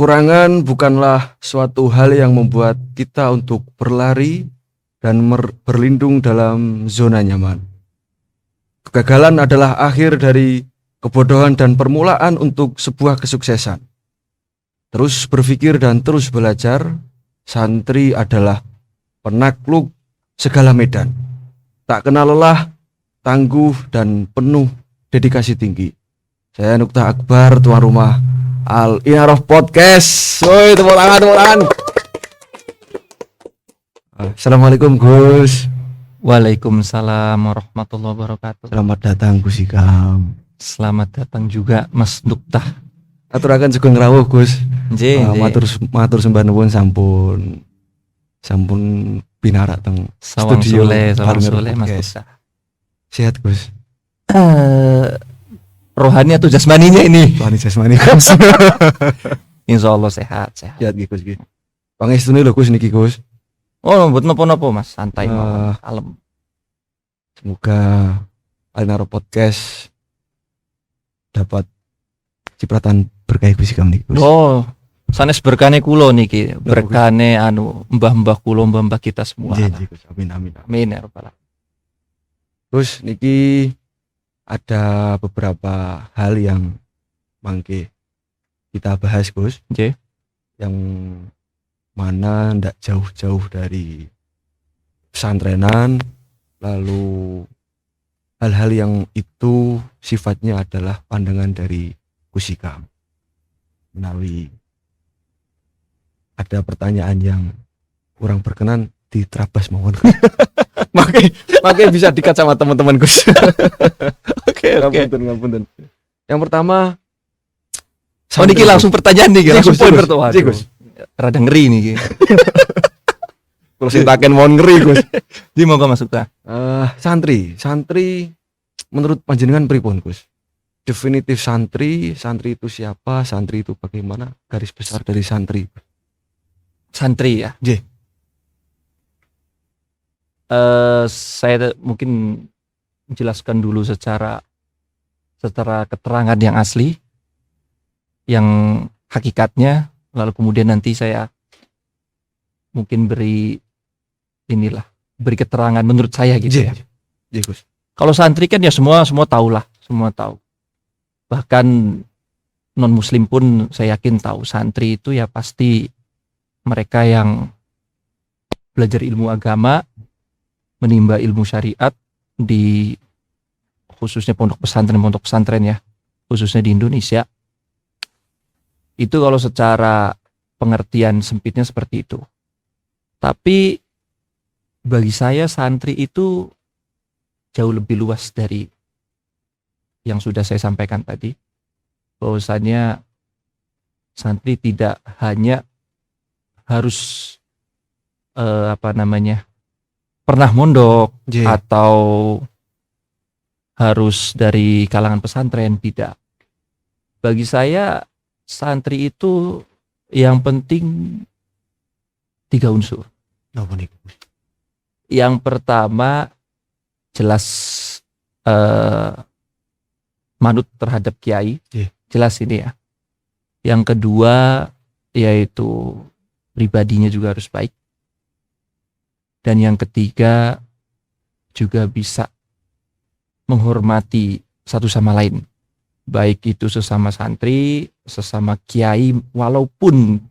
Kekurangan bukanlah suatu hal yang membuat kita untuk berlari dan berlindung dalam zona nyaman. Kegagalan adalah akhir dari kebodohan dan permulaan untuk sebuah kesuksesan. Terus berpikir dan terus belajar, santri adalah penakluk segala medan. Tak kenal lelah, tangguh dan penuh dedikasi tinggi. Saya Nuktah Akbar, tuan rumah Al Inarah Podcast. Woi, tepuk tangan. Assalamualaikum Gus. Waalaikumsalam warahmatullahi wabarakatuh. Selamat datang Gus Ikam. Selamat datang juga Mas Nuktah. Aturaken sugeng rawuh Gus. Nggih, matur sembah nuwun sampun pinarak teng sawang studio soleh Mas Nuktah. Sehat Gus. Rohani atau jasmaninya ini? Rohani jasmani Gus. Insyaallah sehat. Sehat nggih Gus nggih. Pangestune lho Gus niki Gus. Oh, mboten napa-napa Mas, santai mawon, kalem. Semoga Alnaro Podcast dapat cipratan berkah Gus Ikam niki Gus. Oh, sanes berkane kula niki, berkane mbah-mbah kula, mbah-mbah kita semua. Nggih Gus, amin. Amin ya rabbal alamin. Gus niki ada beberapa hal yang mangke kita bahas Gus. Nggih. Yang mana ndak jauh-jauh dari pesantrenan, lalu hal-hal yang itu sifatnya adalah pandangan dari Gus Ikam. Menawi ada pertanyaan yang kurang berkenan diterabas mohon. Makanya bisa dikat sama teman-teman Gus. Oke. Ngapunten. Yang pertama, oh niki langsung pertanyaan nih, langsung poin pertama. Gus. Rada ngeri nih. Kalau sintaken mon ngeri Gus. Di monggo Mas Nuktah. Santri menurut panjenengan pripun Gus? Definitif santri itu siapa? Santri itu bagaimana? Garis besar dari santri. Santri ya. Nggih. Saya mungkin menjelaskan dulu secara keterangan yang asli, yang hakikatnya, lalu kemudian nanti saya mungkin beri keterangan menurut saya gitu ya. Iya Gus. Kalau santri kan ya semua tahu. Bahkan non muslim pun saya yakin tahu santri itu ya pasti mereka yang belajar ilmu agama, menimba ilmu syariat di khususnya pondok pesantren ya, khususnya di Indonesia. Itu kalau secara pengertian sempitnya seperti itu. Tapi bagi saya santri itu jauh lebih luas dari yang sudah saya sampaikan tadi. Bahwasanya santri tidak hanya harus pernah mondok atau harus dari kalangan pesantren, tidak. Bagi saya santri itu yang penting 3 unsur. Yang pertama jelas manut terhadap kiai, jelas ini ya. Yang kedua yaitu pribadinya juga harus baik. Dan yang ketiga juga bisa menghormati satu sama lain, baik itu sesama santri, sesama kiai, walaupun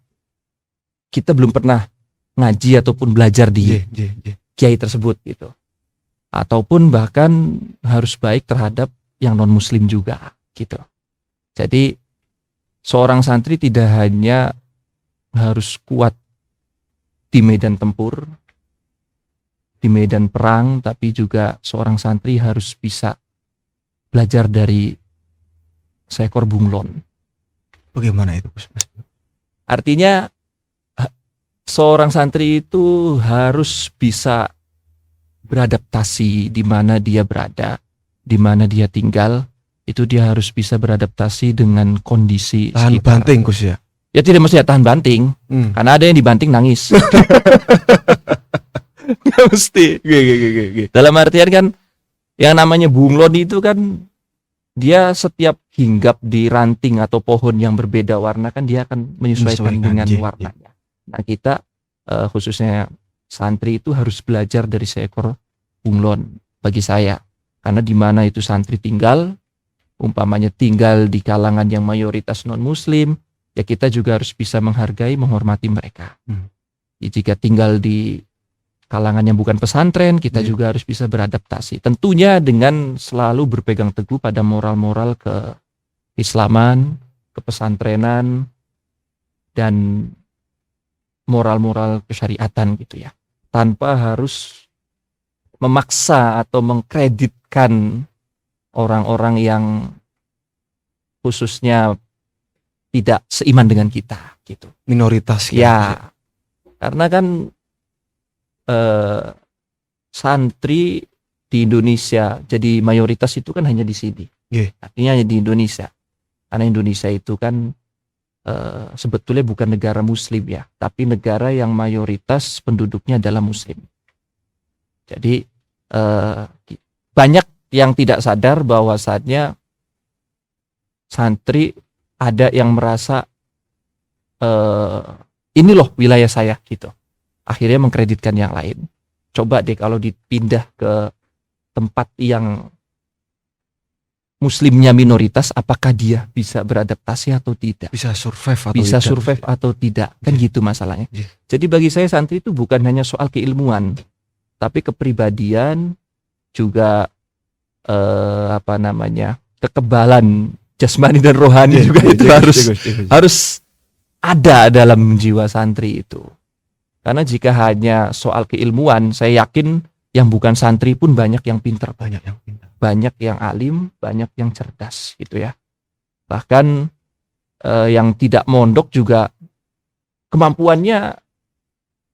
kita belum pernah ngaji ataupun belajar di kiai tersebut gitu, ataupun bahkan harus baik terhadap yang non muslim juga gitu. Jadi seorang santri tidak hanya harus kuat di medan tempur, di medan perang, tapi juga seorang santri harus bisa belajar dari seekor bunglon. Bagaimana itu Gus? Artinya seorang santri itu harus bisa beradaptasi di mana dia berada, di mana dia tinggal. Itu dia harus bisa beradaptasi dengan kondisi tahan sekitar. Banting Gus ya? Ya tidak mesti ya tahan banting, karena ada yang dibanting nangis. Nggak mesti. Dalam artian kan yang namanya bunglon itu kan dia setiap hinggap di ranting atau pohon yang berbeda warna kan dia akan menyesuaikan dengan warnanya. Nah kita khususnya santri itu harus belajar dari seekor bunglon bagi saya, karena di mana itu santri tinggal, umpamanya tinggal di kalangan yang mayoritas non muslim, ya kita juga harus bisa menghargai, menghormati mereka. Jika tinggal di kalangan yang bukan pesantren, kita juga harus bisa beradaptasi. Tentunya dengan selalu berpegang teguh pada moral-moral keislaman, kepesantrenan, dan moral-moral kesyariatan gitu ya. Tanpa harus memaksa atau mengkreditkan orang-orang yang khususnya tidak seiman dengan kita gitu. Minoritas ya. Karena kan santri di Indonesia jadi mayoritas itu kan hanya di sini. Artinya hanya di Indonesia. Karena Indonesia itu kan sebetulnya bukan negara muslim ya, tapi negara yang mayoritas penduduknya adalah muslim. Jadi banyak yang tidak sadar bahwasannya santri ada yang merasa ini loh wilayah saya gitu. Akhirnya mengkreditkan yang lain. Coba deh kalau dipindah ke tempat yang muslimnya minoritas, apakah dia bisa beradaptasi atau tidak? Bisa survive atau tidak? Kan gitu masalahnya. Jadi bagi saya santri itu bukan hanya soal keilmuan, tapi kepribadian juga kekebalan jasmani dan rohani juga itu harus ada dalam jiwa santri itu. Karena jika hanya soal keilmuan, saya yakin yang bukan santri pun banyak yang pintar, banyak yang alim, banyak yang cerdas gitu ya. Bahkan yang tidak mondok juga kemampuannya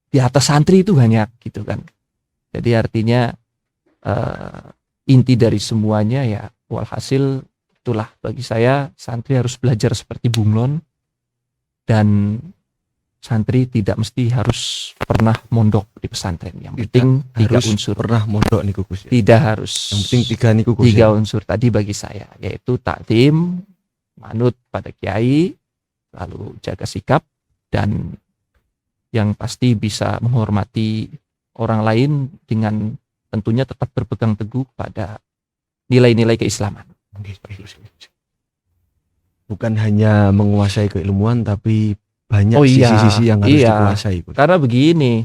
di atas santri itu banyak gitu kan. Jadi artinya inti dari semuanya ya walhasil itulah bagi saya santri harus belajar seperti bunglon, dan santri tidak mesti harus pernah mondok di pesantren. Yang penting tiga unsur. Pernah mondok nih Gus ya. Tidak harus. Yang penting tiga unsur tadi bagi saya, yaitu takdim, manut pada kiai, lalu jaga sikap, dan yang pasti bisa menghormati orang lain dengan tentunya tetap berpegang teguh pada nilai-nilai keislaman. Bukan hanya menguasai keilmuan, tapi banyak sisi-sisi yang harus dikuasai. Karena begini,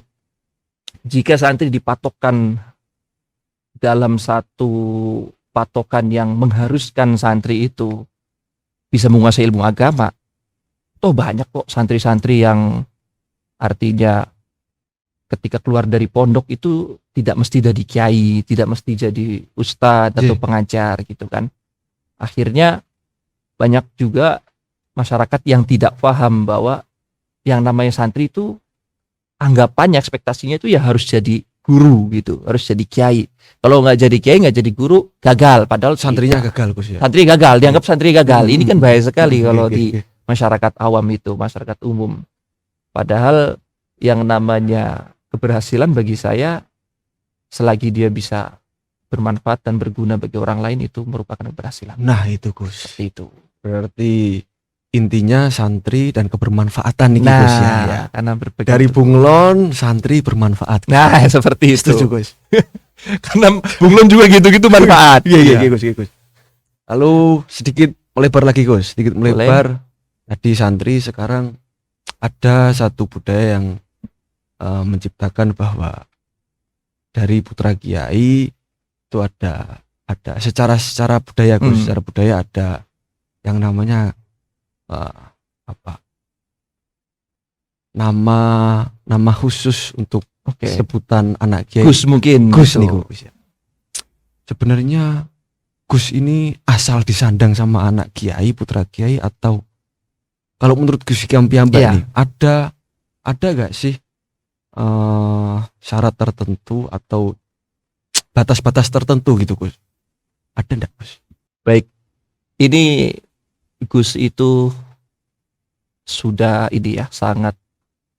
jika santri dipatokkan dalam satu patokan yang mengharuskan santri itu bisa menguasai ilmu agama, toh banyak kok santri-santri yang artinya ketika keluar dari pondok itu tidak mesti jadi kiai, tidak mesti jadi ustadz atau pengajar gitu kan. Akhirnya banyak juga masyarakat yang tidak paham bahwa yang namanya santri itu anggapannya, ekspektasinya itu ya harus jadi guru gitu, harus jadi kiai. Kalau nggak jadi kiai, nggak jadi guru, gagal. Padahal santrinya gagal Gus ya. Santri gagal, dianggap santri gagal. Ini kan bahaya sekali kalau di masyarakat awam itu, masyarakat umum. Padahal yang namanya keberhasilan bagi saya, selagi dia bisa bermanfaat dan berguna bagi orang lain, itu merupakan keberhasilan. Nah itu Gus. Seperti itu. Berarti intinya santri dan kebermanfaatan nih Gus ya. Karena dari bunglon santri bermanfaat. Nah, seperti itu. Setuju Gus. Karena bunglon juga gitu-gitu manfaat. Iya Gus. Lalu sedikit melebar lagi Gus, Tadi santri, sekarang ada satu budaya yang menciptakan bahwa dari putra kiai itu ada secara budaya Gus, secara budaya ada yang namanya nama khusus untuk sebutan anak kiai. Gus mungkin. Gus nih Gus ya. Sebenarnya Gus ini asal disandang sama anak kiai, putra kiai, atau kalau menurut Gus Piyambak nih ada gak sih syarat tertentu atau batas-batas tertentu gitu Gus? Ada enggak Gus? Baik, ini Gus itu sudah sangat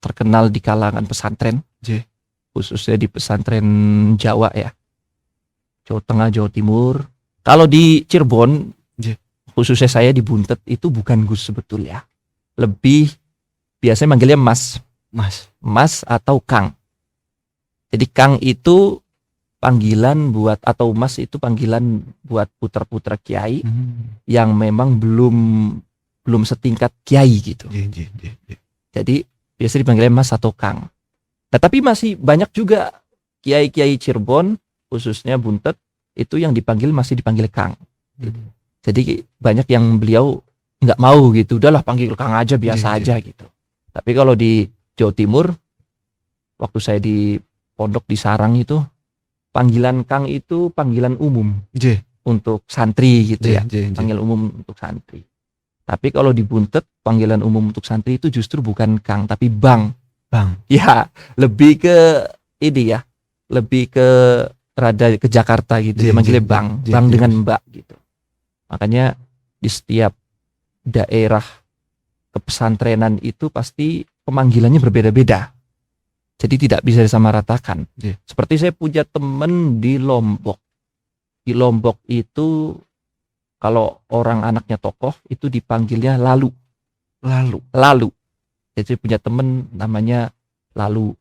terkenal di kalangan pesantren, khususnya di pesantren Jawa ya, Jawa Tengah, Jawa Timur. Kalau di Cirebon khususnya saya di Buntet itu bukan Gus sebetulnya. Lebih biasanya manggilnya Mas. Mas atau Kang. Jadi Kang itu panggilan buat, atau Mas itu panggilan buat putra-putra kiai yang memang belum setingkat kiai gitu. Jadi biasa dipanggilnya Mas atau Kang. Nah, tapi masih banyak juga kiai-kiai Cirebon, khususnya Buntet, itu yang masih dipanggil Kang. Jadi banyak yang beliau nggak mau gitu, udahlah panggil Kang aja, biasa aja gitu. Tapi kalau di Jawa Timur, waktu saya di pondok di Sarang itu, panggilan Kang itu panggilan umum untuk santri gitu ya, panggil umum untuk santri. Tapi kalau di Buntet, panggilan umum untuk santri itu justru bukan Kang, tapi Bang. Ya, lebih ke ini ya, lebih ke rada ke Jakarta gitu, dia manggilnya Bang dengan Mbak gitu. Makanya di setiap daerah kepesantrenan itu pasti pemanggilannya berbeda-beda. Jadi tidak bisa disamaratakan. Seperti saya punya teman di Lombok. Di Lombok itu kalau orang anaknya tokoh itu dipanggilnya Lalu. Jadi saya punya teman namanya Lalu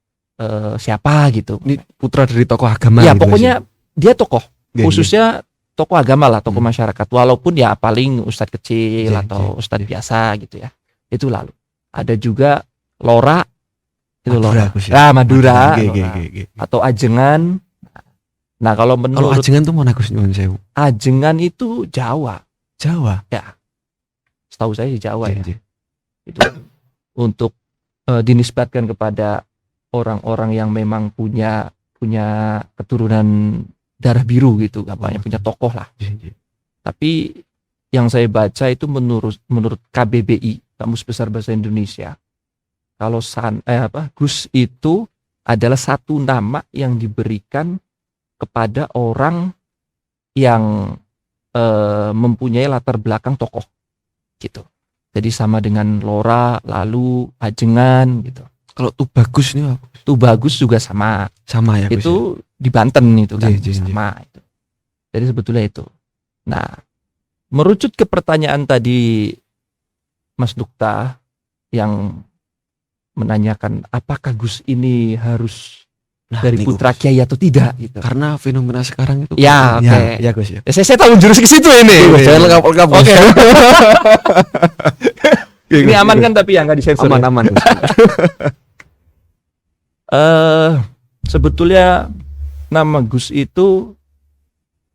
siapa gitu. Ini putra dari tokoh agama. Ya gitu pokoknya dia tokoh. Khususnya tokoh agama lah, tokoh masyarakat. Walaupun ya paling ustadz kecil atau ustadz biasa gitu ya. Itu Lalu. Ada juga Lora. Itu Madura. Atau Ajengan. Nah, kalau Ajengan tuh mana Gus nyuwun sewu? Ajengan itu Jawa. Ya. Setahu saya di Jawa ya. Itu untuk dinisbatkan kepada orang-orang yang memang punya keturunan darah biru gitu, punya tokoh lah. Tapi yang saya baca itu menurut KBBI, Kamus Besar Bahasa Indonesia, kalau Gus itu adalah satu nama yang diberikan kepada orang yang mempunyai latar belakang tokoh gitu. Jadi sama dengan Lora, Lalu, Ajengan gitu. Kalau Tubagus ini apa? Tubagus juga sama ya. Itu di Banten itu kan sama itu. Jadi sebetulnya itu. Nah, merucut ke pertanyaan tadi Mas Dukta yang menanyakan apakah Gus ini harus dari putra kiai atau tidak gitu. Karena fenomena sekarang itu. Ya, oke. Ya Gus ya. Saya tahu jurus ke situ ini. Saya lengkap. Oke. Ini aman kan tapi ya nggak disensor. Aman. Sebetulnya nama Gus itu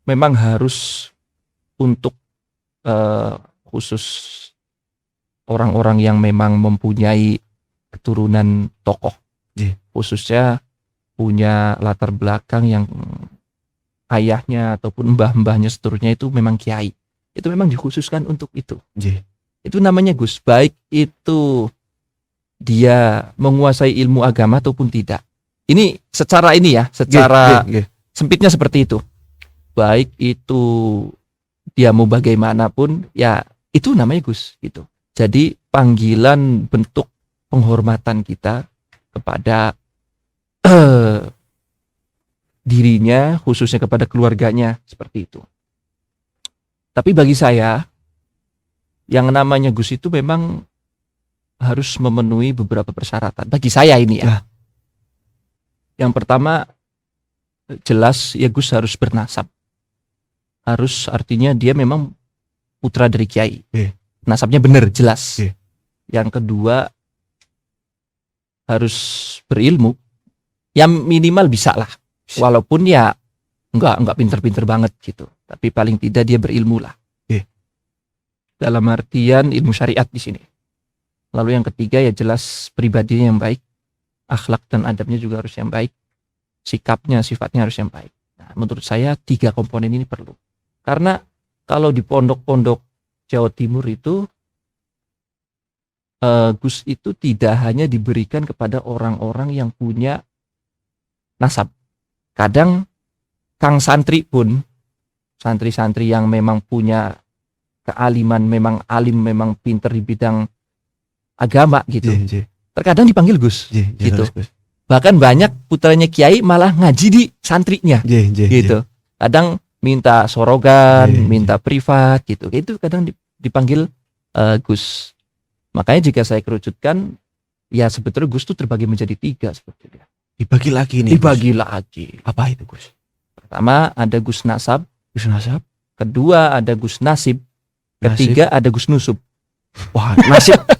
memang harus untuk khusus orang-orang yang memang mempunyai keturunan tokoh, khususnya punya latar belakang yang ayahnya ataupun mbah-mbahnya seterusnya itu memang kiai. Itu memang dikhususkan untuk itu. Itu namanya Gus, baik itu dia menguasai ilmu agama ataupun tidak. Ini secara sempitnya seperti itu. Baik itu dia mau bagaimanapun, ya itu namanya Gus gitu. Jadi panggilan bentuk penghormatan kita kepada dirinya, khususnya kepada keluarganya, seperti itu. Tapi bagi saya, yang namanya Gus itu memang harus memenuhi beberapa persyaratan. Bagi saya ini ya. Yang pertama, jelas ya Gus harus bernasab. Harus artinya dia memang putra dari kiai. Nasabnya benar, jelas. Yang kedua, harus berilmu. Ya minimal bisa lah. Walaupun ya enggak pinter-pinter banget gitu. Tapi paling tidak dia berilmu lah. Dalam artian ilmu syariat di sini. Lalu yang ketiga ya jelas pribadinya yang baik, akhlak dan adabnya juga harus yang baik, sikapnya, sifatnya harus yang baik. Nah, menurut saya 3 komponen ini perlu. Karena kalau di pondok-pondok Jawa Timur itu Gus itu tidak hanya diberikan kepada orang-orang yang punya nasab. Kadang Kang santri pun, santri-santri yang memang punya kealiman, memang alim, memang pinter di bidang agama gitu. Terkadang dipanggil Gus gitu. Bahkan banyak putranya kiai malah ngaji di santrinya gitu. Kadang minta sorogan, minta privat gitu. Itu kadang dipanggil Gus. Makanya jika saya kerucutkan, ya sebetulnya Gus itu terbagi menjadi 3 sebetulnya. Dibagi lagi nih. Dibagi lagi. Apa itu Gus? Pertama ada Gus Nasab, Gus Nasab. kedua ada Gus Nasib, ketiga ada Gus Nusub. Wah,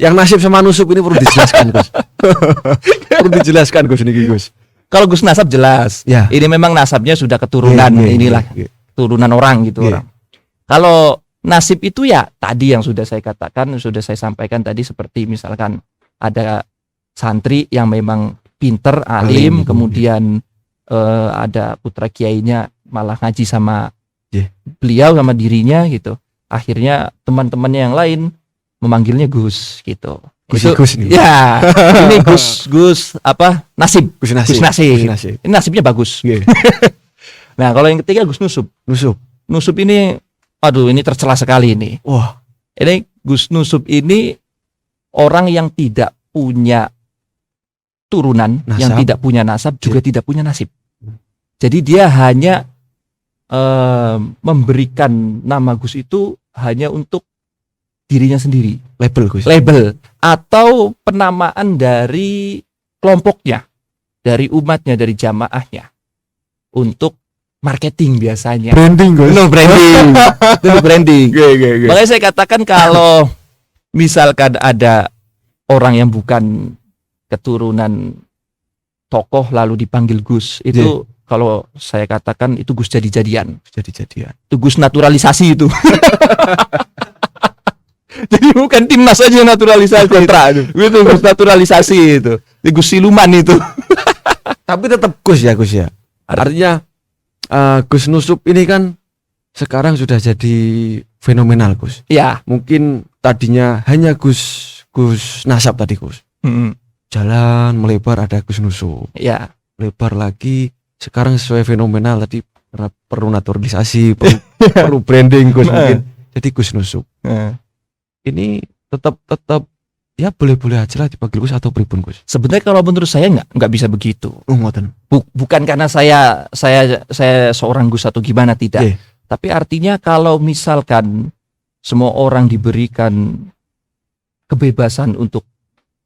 yang nasib sama nusub ini perlu dijelaskan Gus. Perlu dijelaskan Gus niki Gus. Kalau Gus Nasab jelas, Ya. ini memang nasabnya sudah keturunan, inilah turunan orang gitu orang. Kalau nasib itu ya tadi yang sudah saya katakan, sudah saya sampaikan tadi, seperti misalkan ada santri yang memang pinter, alim, kemudian ada putra kiainya malah ngaji sama beliau sama dirinya gitu. Akhirnya teman-temannya yang lain memanggilnya Gus gitu. Gus nih. Ya, ini Gus apa? Nasib. Gus Nasib. Ini nasibnya bagus. Nah, kalau yang ketiga Gus Nusub. Nusub ini, aduh, ini tercela sekali ini. Wah, ini Gus Nusub ini orang yang tidak punya turunan, nasab, yang tidak punya nasab, juga tidak punya nasib. Jadi dia hanya memberikan nama Gus itu hanya untuk dirinya sendiri. label Gus. Label atau penamaan dari kelompoknya, dari umatnya, dari jamaahnya untuk marketing biasanya. Branding Gus. No, branding. Itu branding. Makanya saya katakan kalau misalkan ada orang yang bukan keturunan tokoh lalu dipanggil Gus, itu kalau saya katakan itu Gus jadi-jadian. Itu Gus naturalisasi itu. Jadi bukan timnas aja naturalisasi. Kontra itu Gus naturalisasi itu. Gus siluman itu. Tapi tetap Gus ya. Artinya Gus Nusub ini kan sekarang sudah jadi fenomenal Gus. Ya. Mungkin tadinya hanya Gus Nasab tadi Gus. Jalan melebar ada Gus Nusub. Ya. Lebar lagi. Sekarang sesuai fenomenal tadi perlu naturalisasi, perlu branding Gus mungkin. Jadi Gus Nusub. Ini tetap ya boleh-boleh aja lah dipanggil Gus atau pripun Gus. Sebenarnya kalau menurut saya nggak bisa begitu. Ngoten. Bukan karena saya seorang Gus atau gimana, tidak. Tapi artinya kalau misalkan semua orang diberikan kebebasan untuk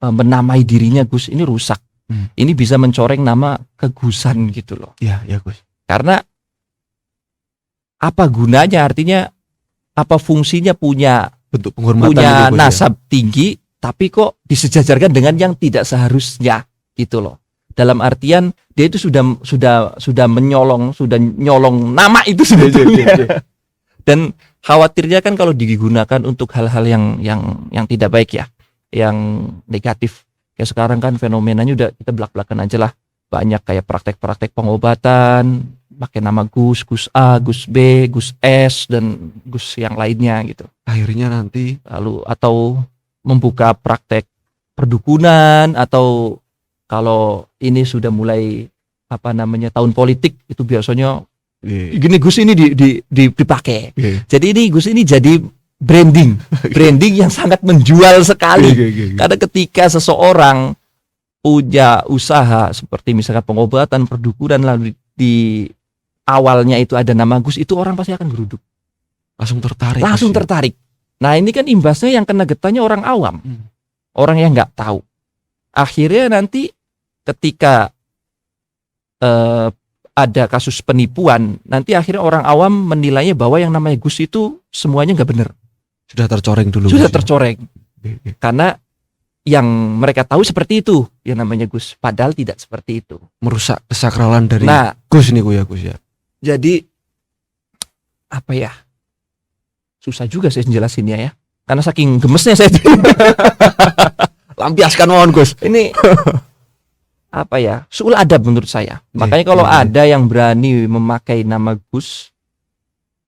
menamai dirinya Gus, ini rusak. Ini bisa mencoreng nama kegusan gitu loh. Iya Gus. Karena apa gunanya, artinya apa fungsinya punya bentuk penghormatan punya itu, nasab tinggi tapi kok disejajarkan dengan yang tidak seharusnya gitu loh. Dalam artian dia itu sudah nyolong nama itu sebetulnya. Dan khawatirnya kan kalau digunakan untuk hal-hal yang tidak baik ya, yang negatif. Kayak sekarang kan fenomenanya udah kita belak-belakan aja lah. Banyak kayak praktek-praktek pengobatan pakai nama Gus A, Gus B, Gus S, dan Gus yang lainnya gitu. Akhirnya nanti lalu atau membuka praktek perdukunan, atau kalau ini sudah mulai tahun politik itu biasanya gini Gus ini dipakai. Jadi ini Gus ini jadi branding yang sangat menjual sekali. Karena ketika seseorang punya usaha seperti misalkan pengobatan, perdukunan, lalu di awalnya itu ada nama Gus, itu orang pasti akan geruduk. Langsung tertarik. Nah ini kan imbasnya yang kena getahnya orang awam. Orang yang nggak tahu. Akhirnya nanti ketika ada kasus penipuan, nanti akhirnya orang awam menilainya bahwa yang namanya Gus itu semuanya nggak benar. Sudah tercoreng dulu. Tercoreng. Karena yang mereka tahu seperti itu yang namanya Gus, padahal tidak seperti itu. Merusak kesakralan dari Gus nih Gus ya. Jadi apa ya? Susah juga saya jelasinnya ya. Karena saking gemesnya saya. Lampiaskan mohon Gus. Ini apa ya? Suul adab menurut saya. Makanya kalau ada yang berani memakai nama Gus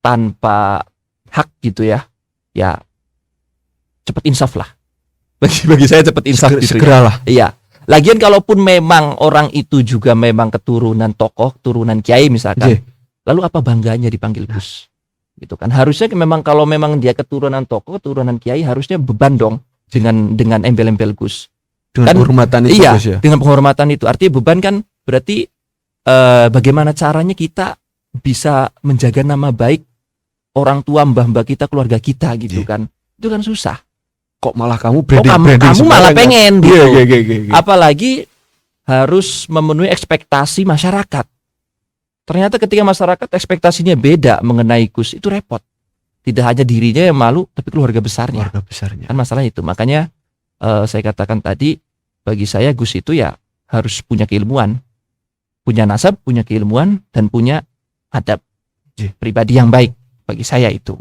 tanpa hak gitu ya. Ya cepat insaf lah. Bagi saya cepat insaf gitu. Segeralah. Iya. Lagian kalaupun memang orang itu juga memang keturunan tokoh, keturunan kiai misalkan. Lalu apa bangganya dipanggil Gus? Gitu kan. Harusnya memang kalau memang dia keturunan tokoh, keturunan kiai, harusnya beban dong dengan embel-embel Gus. Dengan penghormatan itu Gus ya. Dengan penghormatan itu. Artinya beban kan berarti bagaimana caranya kita bisa menjaga nama baik orang tua, mbah-mbah kita, keluarga kita gitu kan. Itu kan susah. Kok malah kamu Kamu malah pengen gitu. Iya. Apalagi harus memenuhi ekspektasi masyarakat. Ternyata ketika masyarakat ekspektasinya beda mengenai Gus, itu repot. Tidak hanya dirinya yang malu, tapi keluarga besarnya. Kan masalah itu. Makanya saya katakan tadi, bagi saya Gus itu ya harus punya keilmuan, punya nasab, punya keilmuan, dan punya adab pribadi yang baik. Bagi saya itu.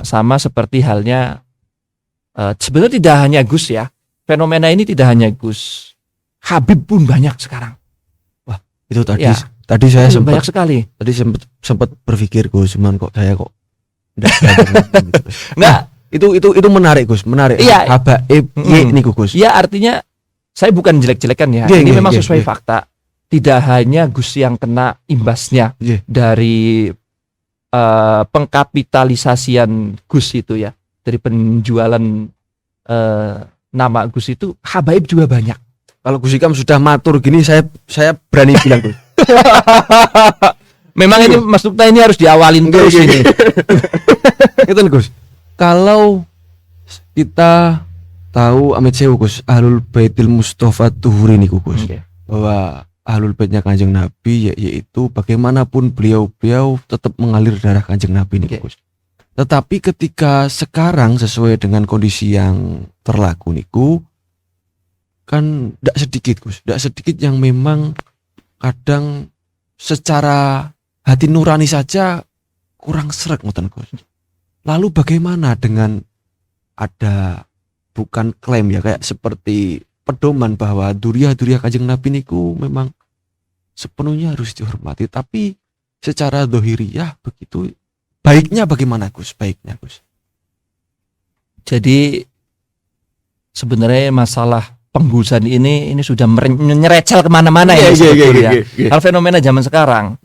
Sama seperti halnya sebenarnya tidak hanya Gus ya. Fenomena ini tidak hanya Gus. Habib pun banyak sekarang. Wah, itu tadi saya sempat banyak sekali. Tadi sempat berpikir Gus, cuman kok saya kok enggak. Itu menarik Gus, menarik. Iya. Habaib ini Gus. Ya artinya saya bukan jelek-jelekan ya. Ini memang sesuai fakta. Tidak hanya Gus yang kena imbasnya dari pengkapitalisasian Gus itu ya, dari penjualan nama Gus itu, habaib juga banyak. Kalau Gus Ikam sudah matur gini, saya berani bilang Gus. Memang ini Mas Tukta ini harus diawalin terus ini. Itu Gus. Kalau kita tahu Amit Sewu Gus, Ahlul Baitil Mustofa Tuhuri nih Gus, bahwa Ahlul Baitnya Kanjeng Nabi yaitu bagaimanapun beliau tetap mengalir darah Kanjeng Nabi nih Gus. Tetapi ketika sekarang sesuai dengan kondisi yang terlaku niku, kan tidak sedikit yang memang kadang secara hati nurani saja kurang sreg ngoten Gus. Lalu bagaimana dengan ada bukan klaim ya, kayak seperti pedoman bahwa duriah-duriah Kanjeng Nabi niku memang sepenuhnya harus dihormati, tapi secara dohiriyah begitu. Baiknya bagaimana Gus? Jadi sebenarnya masalah penggusan ini sudah menyerecel kemana-mana ya sebetulnya. Hal fenomena zaman sekarang.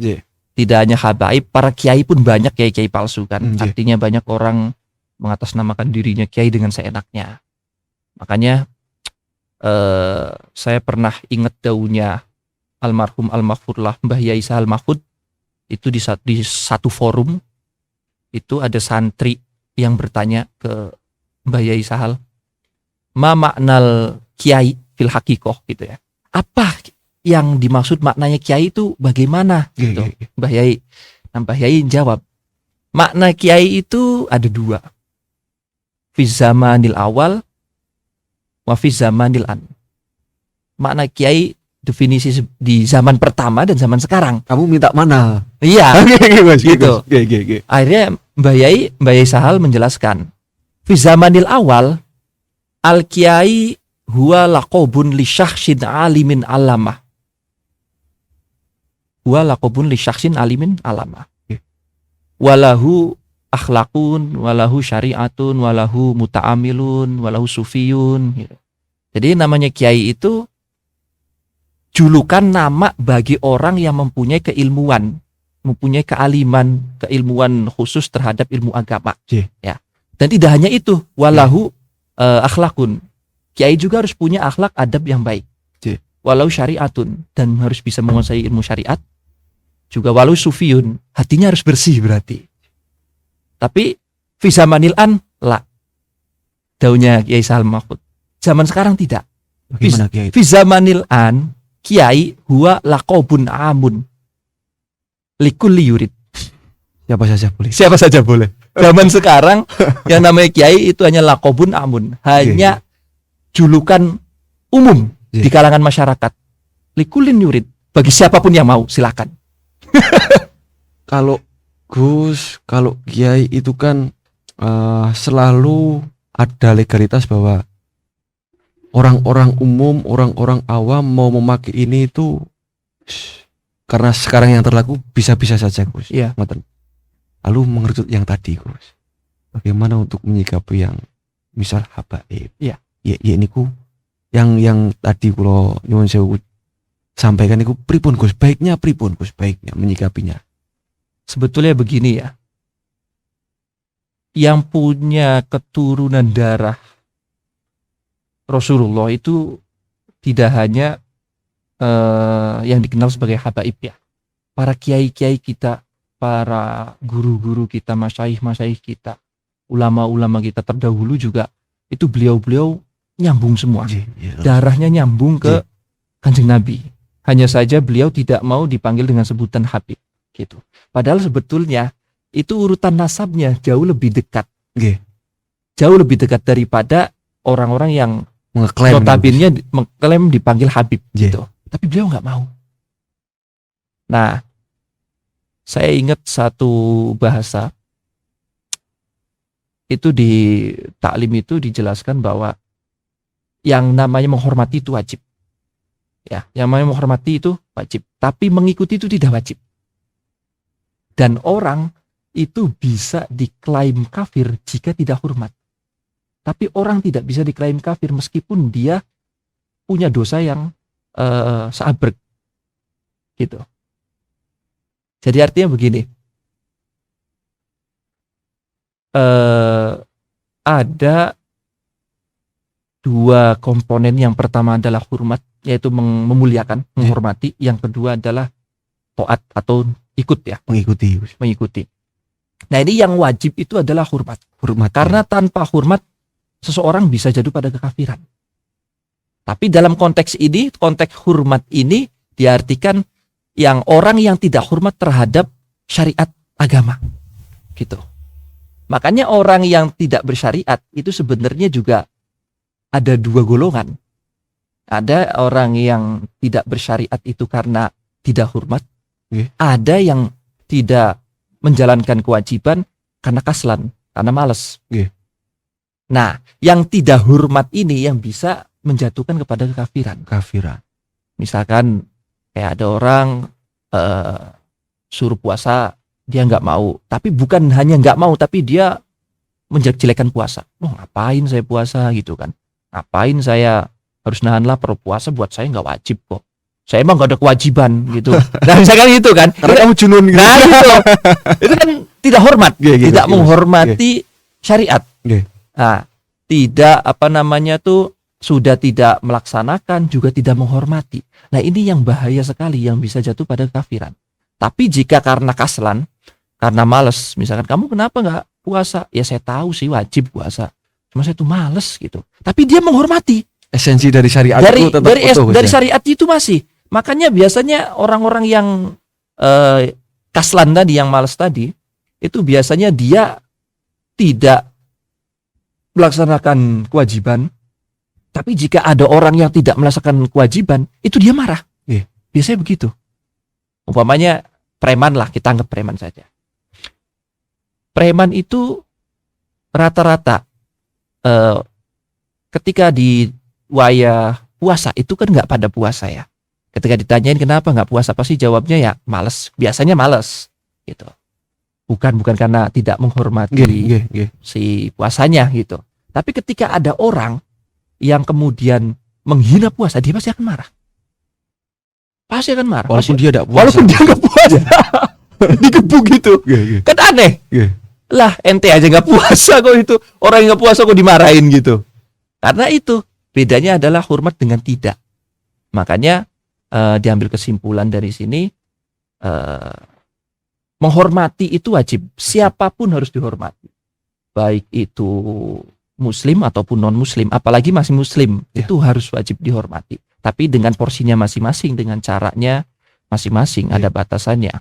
Tidak hanya habaib, para kiai pun banyak kiai palsu kan. Artinya banyak orang mengatasnamakan dirinya kiai dengan seenaknya. Makanya saya pernah ingat daunnya almarhum Al-Maghfurlah Mbah Yai Sahal Mahfud. Itu di satu forum itu ada santri yang bertanya ke Mbah Yai Sahal, ma maknal kiai fil hakikoh gitu ya. Apa yang dimaksud maknanya kiai itu bagaimana gitu. Mbah Yai. Nah, Mbah Yai jawab, makna kiai itu ada dua. Fi zamanil awal wa fi zamanil an. Makna kiai definisi di zaman pertama dan zaman sekarang. Kamu minta mana? Iya. Gitu. G. Akhirnya Mbah Yai Sahal menjelaskan, fi zamanil awal al kiai huwa laqabun li syakhsin alimin alamah. Huwa laqabun li syakhsin alimin alamah. Walahu akhlaqun, walahu syariatun, walahu muta'amilun, walahu sufiyun gitu. Jadi namanya kiai itu julukan nama bagi orang yang mempunyai keilmuan, mempunyai keilmuan khusus terhadap ilmu agama. Ya. Dan tidak hanya itu, walahu akhlakun. Kiai juga harus punya akhlak adab yang baik. Walau syariatun, dan harus bisa menguasai ilmu syariat. Juga walau sufiyun, hatinya harus bersih berarti. Tapi fi zamanil an la. Daunnya Kiai Sahal Mahfud. Zaman sekarang tidak. Bagaimana Kiai? Fi zamanil an kiai huwa laqabun amun likulli yurid. Siapa saja boleh. Zaman sekarang yang namanya kiai itu hanya laqabun amun, hanya julukan umum di kalangan masyarakat. Likullin yurid, bagi siapapun yang mau silakan. Kalau Gus, kalau kiai itu kan selalu ada legalitas bahwa orang-orang umum, orang-orang awam mau memakai ini itu karena sekarang yang terlaku bisa-bisa saja Gus. Iya. Lalu mengerucut yang tadi Gus, bagaimana untuk menyikapi yang misal habaib? Iya. Ya niku yang tadi kalau nyuwun sewu sampaikan niku pripun Gus? Baiknya menyikapinya. Sebetulnya begini ya. Yang punya keturunan darah Rasulullah itu tidak hanya yang dikenal sebagai habaib ya. Para kiai-kiai kita, para guru-guru kita, masyayikh kita, ulama-ulama kita terdahulu juga itu beliau-beliau nyambung semua. Iya. Darahnya nyambung ke Kanjeng Nabi. Hanya saja beliau tidak mau dipanggil dengan sebutan Habib gitu. Padahal sebetulnya itu urutan nasabnya jauh lebih dekat. Nggih. Jauh lebih dekat daripada orang-orang yang Mengeklaim notabene mengklaim dipanggil Habib Iya. gitu. Tapi beliau nggak mau. Nah, saya ingat satu bahasa itu di taklim itu dijelaskan bahwa yang namanya menghormati itu wajib. Ya, yang namanya menghormati itu wajib, tapi mengikuti itu tidak wajib. Dan orang itu bisa diklaim kafir jika tidak hormat. Tapi orang tidak bisa diklaim kafir meskipun dia punya dosa yang seabrek. Gitu. Jadi artinya begini. Ada dua komponen. Yang pertama adalah hormat, yaitu memuliakan, menghormati. Yang kedua adalah taat atau ikut ya, mengikuti. Nah, ini yang wajib itu adalah hormat. Karena tanpa hormat seseorang bisa jatuh pada kekafiran. Tapi dalam konteks ini, konteks hormat ini diartikan yang orang yang tidak hormat terhadap syariat agama. Gitu. Makanya orang yang tidak bersyariat itu sebenarnya juga ada dua golongan. Ada orang yang tidak bersyariat itu karena tidak hormat. Ada yang tidak menjalankan kewajiban karena kaslan, karena malas. Nah, yang tidak hormat ini yang bisa menjatuhkan kepada kekafiran. Misalkan kayak ada orang suruh puasa, dia nggak mau. Tapi bukan hanya nggak mau, tapi dia menjelek-jelekan puasa. Ngapain saya puasa gitu kan? Ngapain saya harus nahan lapar? Puasa buat saya nggak wajib kok. Saya emang gak ada kewajiban gitu. Nah, misalkan gitu kan. Karena kamu junun gitu. Nah, gitu. Itu kan tidak hormat, tidak menghormati syariat. Nah, tidak sudah tidak melaksanakan, juga tidak menghormati. Nah, ini yang bahaya sekali, yang bisa jatuh pada kafiran. Tapi jika karena kaslan, karena malas, misalkan kamu kenapa nggak puasa? Ya saya tahu sih wajib puasa, cuma saya tuh males gitu. Tapi dia menghormati. Esensi dari syariat dari syariat itu masih. Makanya biasanya orang-orang yang kaslan tadi, yang malas tadi, itu biasanya dia tidak melaksanakan kewajiban. Tapi jika ada orang yang tidak melaksanakan kewajiban, itu dia marah. Biasanya begitu. Umpamanya preman lah, kita anggap preman saja. Preman itu rata-rata ketika di wayah puasa itu kan nggak pada puasa ya. Ketika ditanyain kenapa nggak puasa, pasti jawabnya ya males. Biasanya males gitu. Bukan karena tidak menghormati si puasanya gitu. Tapi ketika ada orang yang kemudian menghina puasa, dia pasti akan marah. Walaupun dia nggak puasa. Dikebuk gitu. Kan aneh. Lah ente aja nggak puasa kok itu. Orang yang nggak puasa kok dimarahin gitu. Karena itu bedanya adalah hormat dengan tidak. Makanya diambil kesimpulan dari sini, menghormati itu wajib. Siapapun harus dihormati. Baik itu muslim ataupun non muslim, apalagi masih muslim, itu harus wajib dihormati. Tapi dengan porsinya masing-masing, dengan caranya masing-masing, ada batasannya.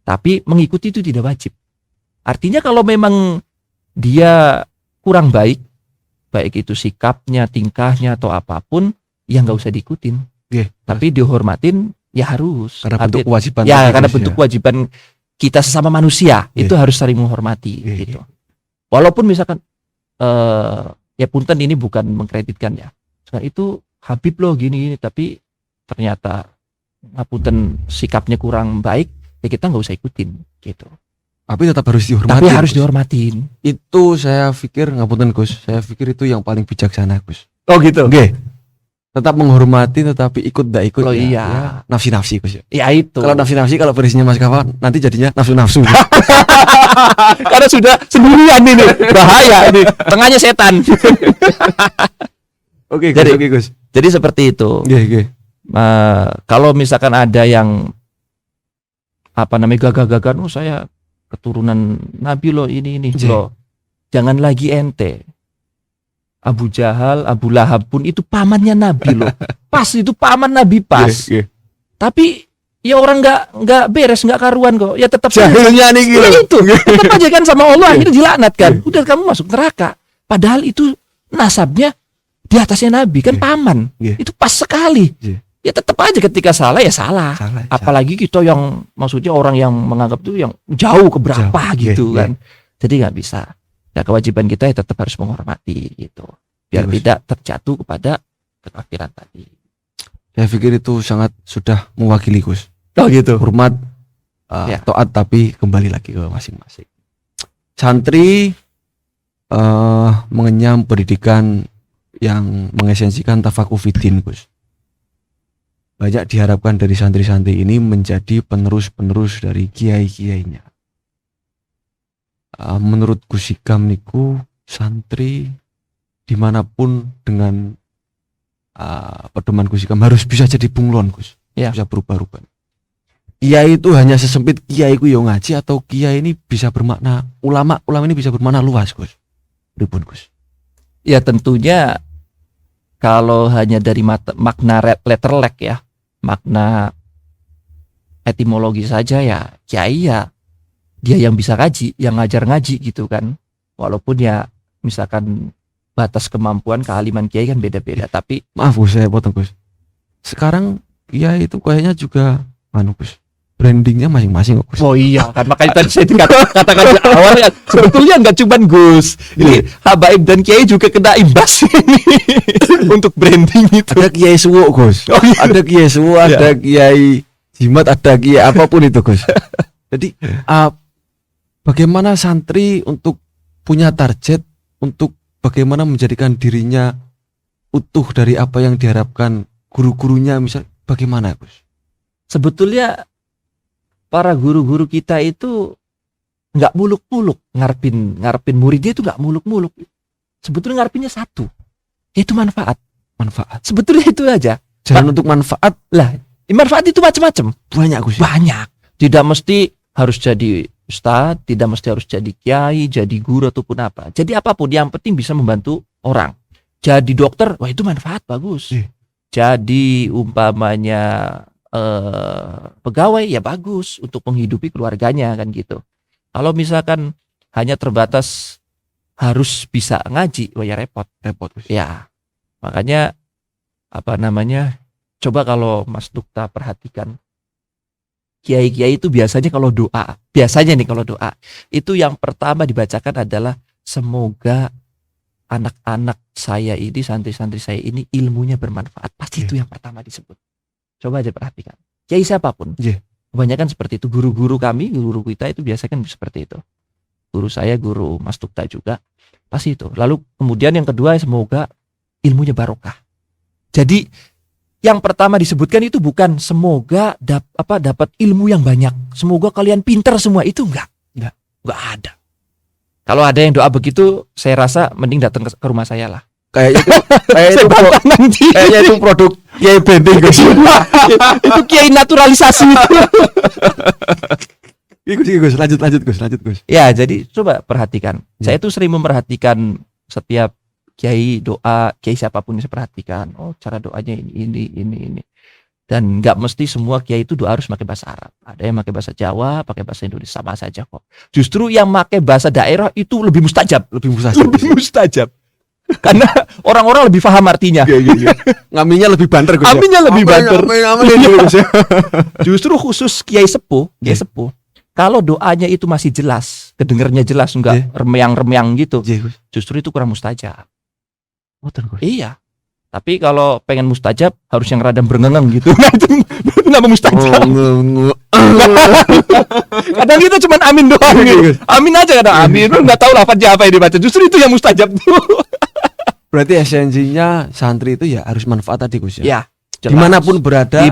Tapi mengikuti itu tidak wajib. Artinya kalau memang dia kurang baik itu sikapnya, tingkahnya atau apapun, ya nggak usah diikutin. Tapi dihormatin ya harus. Karena bentuk kewajiban. Ya, karena bentuk kewajiban kita sesama manusia itu harus saling menghormati. Gitu. Walaupun misalkan ya punten, ini bukan mengkreditkan ya. Misalkan itu Habib loh gini, tapi ternyata punten sikapnya kurang baik, ya kita nggak usah ikutin gitu. Tapi tetap harus dihormatin. Tapi harus dihormatin. Itu saya pikir, ngapunten Gus, saya pikir itu yang paling bijaksana Gus. Oh gitu. Tetap menghormati tetapi ikut ndak ikut. Oh ya. iya. Nafsi-nafsi Gus. Ya itu. Kalau nafsi-nafsi, kalau versinya Mas Kawan nanti jadinya nafsu-nafsu. Karena sudah sendirian ini. Bahaya ini. Tengahnya setan. Oke Gus. Jadi seperti itu. Kalau misalkan ada yang gagah-gagahan, saya keturunan Nabi loh, ini loh. Jangan lagi ente. Abu Jahal, Abu Lahab pun itu pamannya Nabi loh. Pas itu paman Nabi pas. Tapi ya orang nggak beres, nggak karuan kok. Ya tetap Jahilnya nih gitu. ya itu. Tetap aja kan sama Allah akhirnya dilaknat kan. Udah kamu masuk neraka. Padahal itu nasabnya di atasnya Nabi kan paman. Itu pas sekali. Ya tetap aja ketika salah ya salah. Apalagi kita yang maksudnya orang yang menganggap itu yang jauh keberapa gitu kan. Jadi nggak bisa. Ya kewajiban kita ya tetap harus menghormati gitu. Biar tidak terjatuh kepada kekafiran tadi. Saya pikir itu sangat sudah mewakili Gus. Oh gitu. Hormat, taat tapi kembali lagi ke masing-masing. Santri mengenyam pendidikan yang mengesensikan tafakuh fiddin, Gus. Banyak diharapkan dari santri-santri ini menjadi penerus-penerus dari kiai-kiainya. Menurut Gus Hikam niku santri dimanapun dengan pedoman Gus Hikam harus bisa jadi bunglon, Gus. Bisa berubah-ubah. Kiai itu hanya sesempit kiai ku yo ngaji atau kiai ini bisa bermakna ulama ini bisa bermakna luas, Gus. Pripun, Gus? Ya tentunya kalau hanya dari makna letterlek ya, makna etimologi saja ya kiai ya dia yang bisa ngaji, yang ngajar ngaji gitu kan. Walaupun ya misalkan batas kemampuan kealiman kiai kan beda-beda, tapi maaf Gus, saya potong Gus. Sekarang kiai itu kayaknya juga Gus, brandingnya masing-masing Gus. Oh iya kan, makanya tadi saya katakan di awal kan sebetulnya nggak cuman Gus, ini habaib dan kiai juga kena imbas ini untuk branding itu. Ada kiai suwo Gus, ada kiai suwo, ada kiai jimat, ada kiai apapun itu Gus. Jadi bagaimana santri untuk punya target untuk bagaimana menjadikan dirinya utuh dari apa yang diharapkan guru-gurunya, misal bagaimana Gus? Sebetulnya para guru-guru kita itu nggak muluk-muluk ngarepin muridnya, itu nggak muluk-muluk. Sebetulnya ngarepinnya satu, yaitu manfaat. Sebetulnya itu aja. Jalan untuk manfaat lah. Manfaat itu macam-macam. Banyak Gus. Banyak. Tidak mesti harus jadi ustadz, tidak mesti harus jadi kiai, jadi guru ataupun apa. Jadi apapun yang penting bisa membantu orang. Jadi dokter, wah itu manfaat bagus. Jadi umpamanya pegawai ya bagus untuk menghidupi keluarganya kan gitu. Kalau misalkan hanya terbatas harus bisa ngaji, wah ya repot. Ya makanya coba kalau Mas Dukta perhatikan, kiai-kiai itu biasanya kalau doa itu yang pertama dibacakan adalah semoga anak-anak saya ini, santri-santri saya ini ilmunya bermanfaat. Pasti itu yang pertama disebut. Coba aja perhatikan. Kiai siapapun. Kebanyakan seperti itu. Guru-guru kami, guru kita itu biasanya kan seperti itu. Guru saya, guru Mas Dukta juga. Pasti itu. Lalu kemudian yang kedua, semoga ilmunya barokah. Jadi yang pertama disebutkan itu bukan semoga dapat ilmu yang banyak. Semoga kalian pintar semua, itu enggak ada. Kalau ada yang doa begitu, saya rasa mending datang ke rumah saya lah. Kayaknya itu produk kiai branding Gus. Itu kiai naturalisasi itu. Gus, lanjut Gus. Ya, jadi coba perhatikan. Saya tuh sering memperhatikan setiap kiai doa, kiai siapapun saya perhatikan. Oh, cara doanya ini. Dan nggak mesti semua kiai itu doa harus pakai bahasa Arab. Ada yang pakai bahasa Jawa, pakai bahasa Indonesia, sama saja kok. Justru yang pakai bahasa daerah itu lebih mustajab. Karena orang-orang lebih paham artinya. Ngaminya lebih banter Gus. Justru khusus kiai sepuh. Kalau doanya itu masih jelas, kedengarnya jelas, enggak remeyang-remeyang gitu. Justru itu kurang mustajab. Iya. Tapi kalau pengen mustajab harus yang rada berengeng gitu. Itu nama mustajab. Kadang kita cuman amin doang gitu. Amin aja kadang amin. Lu enggak tahu lafaznya apa yang dibaca. Justru itu yang mustajab tuh. Berarti esensinya santri itu ya harus manfaat tadi Gus ya. Ya, dimanapun berada,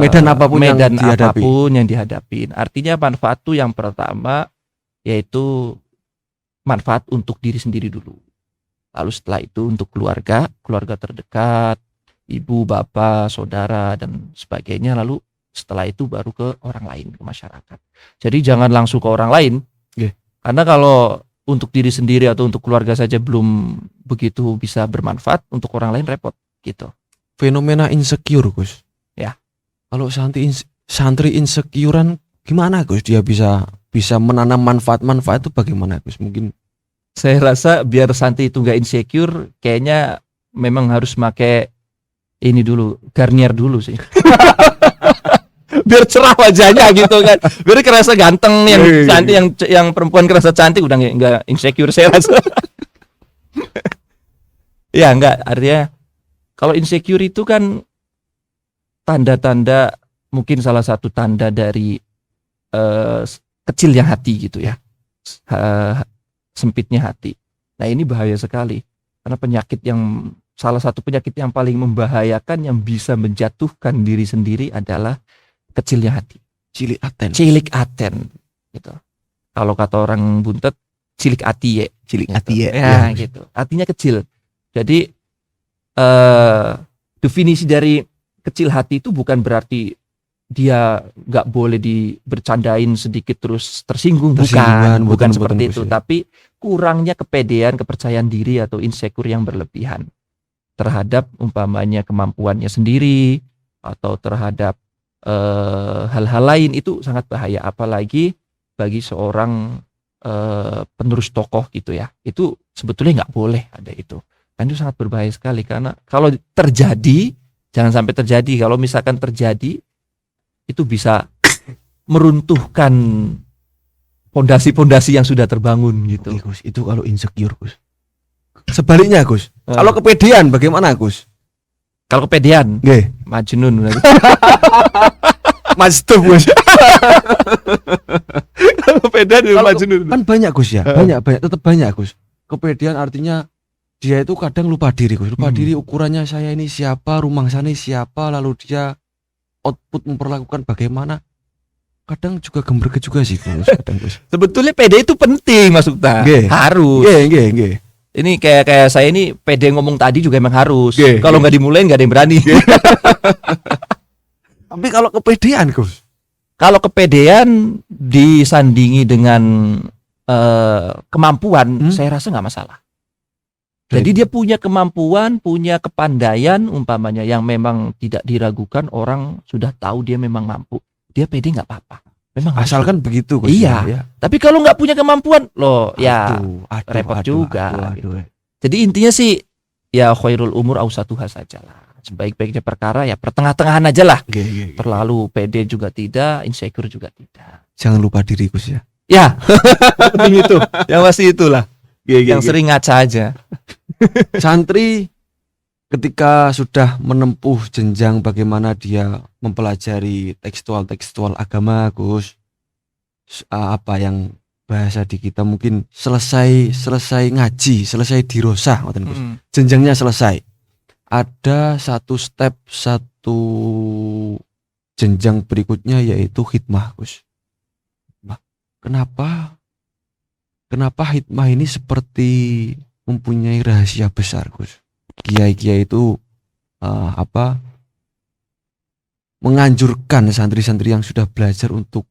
medan apapun yang dihadapi. Artinya manfaat itu yang pertama yaitu manfaat untuk diri sendiri dulu. Lalu setelah itu untuk keluarga terdekat, ibu, bapak, saudara dan sebagainya. Lalu setelah itu baru ke orang lain, ke masyarakat. Jadi jangan langsung ke orang lain. Karena kalau untuk diri sendiri atau untuk keluarga saja belum begitu bisa bermanfaat, untuk orang lain repot gitu. Fenomena insecure, Gus. Ya. Kalau santri insecurean gimana, Gus? Dia bisa menanam manfaat-manfaat itu bagaimana, Gus? Mungkin Saya rasa biar santri itu nggak insecure, kayaknya memang harus pakai ini dulu, Garnier dulu sih. Biar cerah wajahnya gitu kan, biar kerasa ganteng, yang cantik, yang perempuan kerasa cantik, udah nggak insecure saya rasa. Ya nggak, artinya kalau insecure itu kan tanda-tanda, mungkin salah satu tanda dari kecilnya hati gitu ya, sempitnya hati. Nah ini bahaya sekali, karena salah satu penyakit yang paling membahayakan yang bisa menjatuhkan diri sendiri adalah kecilnya hati. cilik aten Gitu. Kalau kata orang Buntet, cilik ati ye. Cilik Gitu. ati ye. Ya, gitu. Artinya kecil. Jadi definisi dari kecil hati itu bukan berarti dia nggak boleh bercandain sedikit terus tersinggung, bukan seperti itu. Tapi kurangnya kepedean, kepercayaan diri atau insecure yang berlebihan terhadap umpamanya kemampuannya sendiri atau terhadap hal-hal lain, itu sangat bahaya, apalagi bagi seorang penerus tokoh gitu ya. Itu sebetulnya nggak boleh ada itu. Kan itu sangat berbahaya sekali, karena kalau terjadi, jangan sampai terjadi. Kalau misalkan terjadi, itu bisa meruntuhkan pondasi-pondasi yang sudah terbangun gitu. Oke, Gus, itu kalau insecure, Gus. Sebaliknya, Gus. Kalau kepedean bagaimana, Gus? Kalau kepedean, Nggih. Majnun. Majdub, Gus. Kalau kepedean Majnun. Kan banyak, Gus ya. Banyak, tetap banyak, Gus. Kepedean artinya dia itu kadang lupa diri, Gus. Lupa diri, ukurannya saya ini siapa, rumangsane siapa, lalu dia output memperlakukan bagaimana. Kadang juga gembrege juga sih, Gus. Kadang, Gus. Sebetulnya pede itu penting, Mas Ukta. Harus. Nggih. Ini kayak saya ini pede ngomong tadi juga emang harus. Kalau nggak dimulai nggak ada yang berani. Tapi kalau kepedean, Gus. Kalau kepedean disandingi dengan kemampuan, saya rasa nggak masalah. Jadi dia punya kemampuan, punya kepandaian umpamanya yang memang tidak diragukan, orang sudah tahu dia memang mampu. Dia pede nggak apa-apa. Memang asalkan begitu, Gus. Iya. Ya. Tapi kalau nggak punya kemampuan, repot juga. Aduh. Jadi intinya sih ya khairul umur ausatuha saja lah. Sebaik-baiknya perkara ya pertengah-tengahan aja lah. Terlalu pede juga tidak, insecure juga tidak. Jangan lupa diri, Gus ya. Ya, penting itu. Yang pasti itulah. Yang sering ngaca aja. Santri ketika sudah menempuh jenjang bagaimana dia mempelajari tekstual agama, Gus, apa yang bahasa di kita mungkin selesai ngaji, selesai dirosah, Gus. Jenjangnya selesai. Ada satu jenjang berikutnya yaitu khidmah, Gus. Kenapa khidmah ini seperti mempunyai rahasia besar, Gus? Kiai-kiai itu menganjurkan santri-santri yang sudah belajar untuk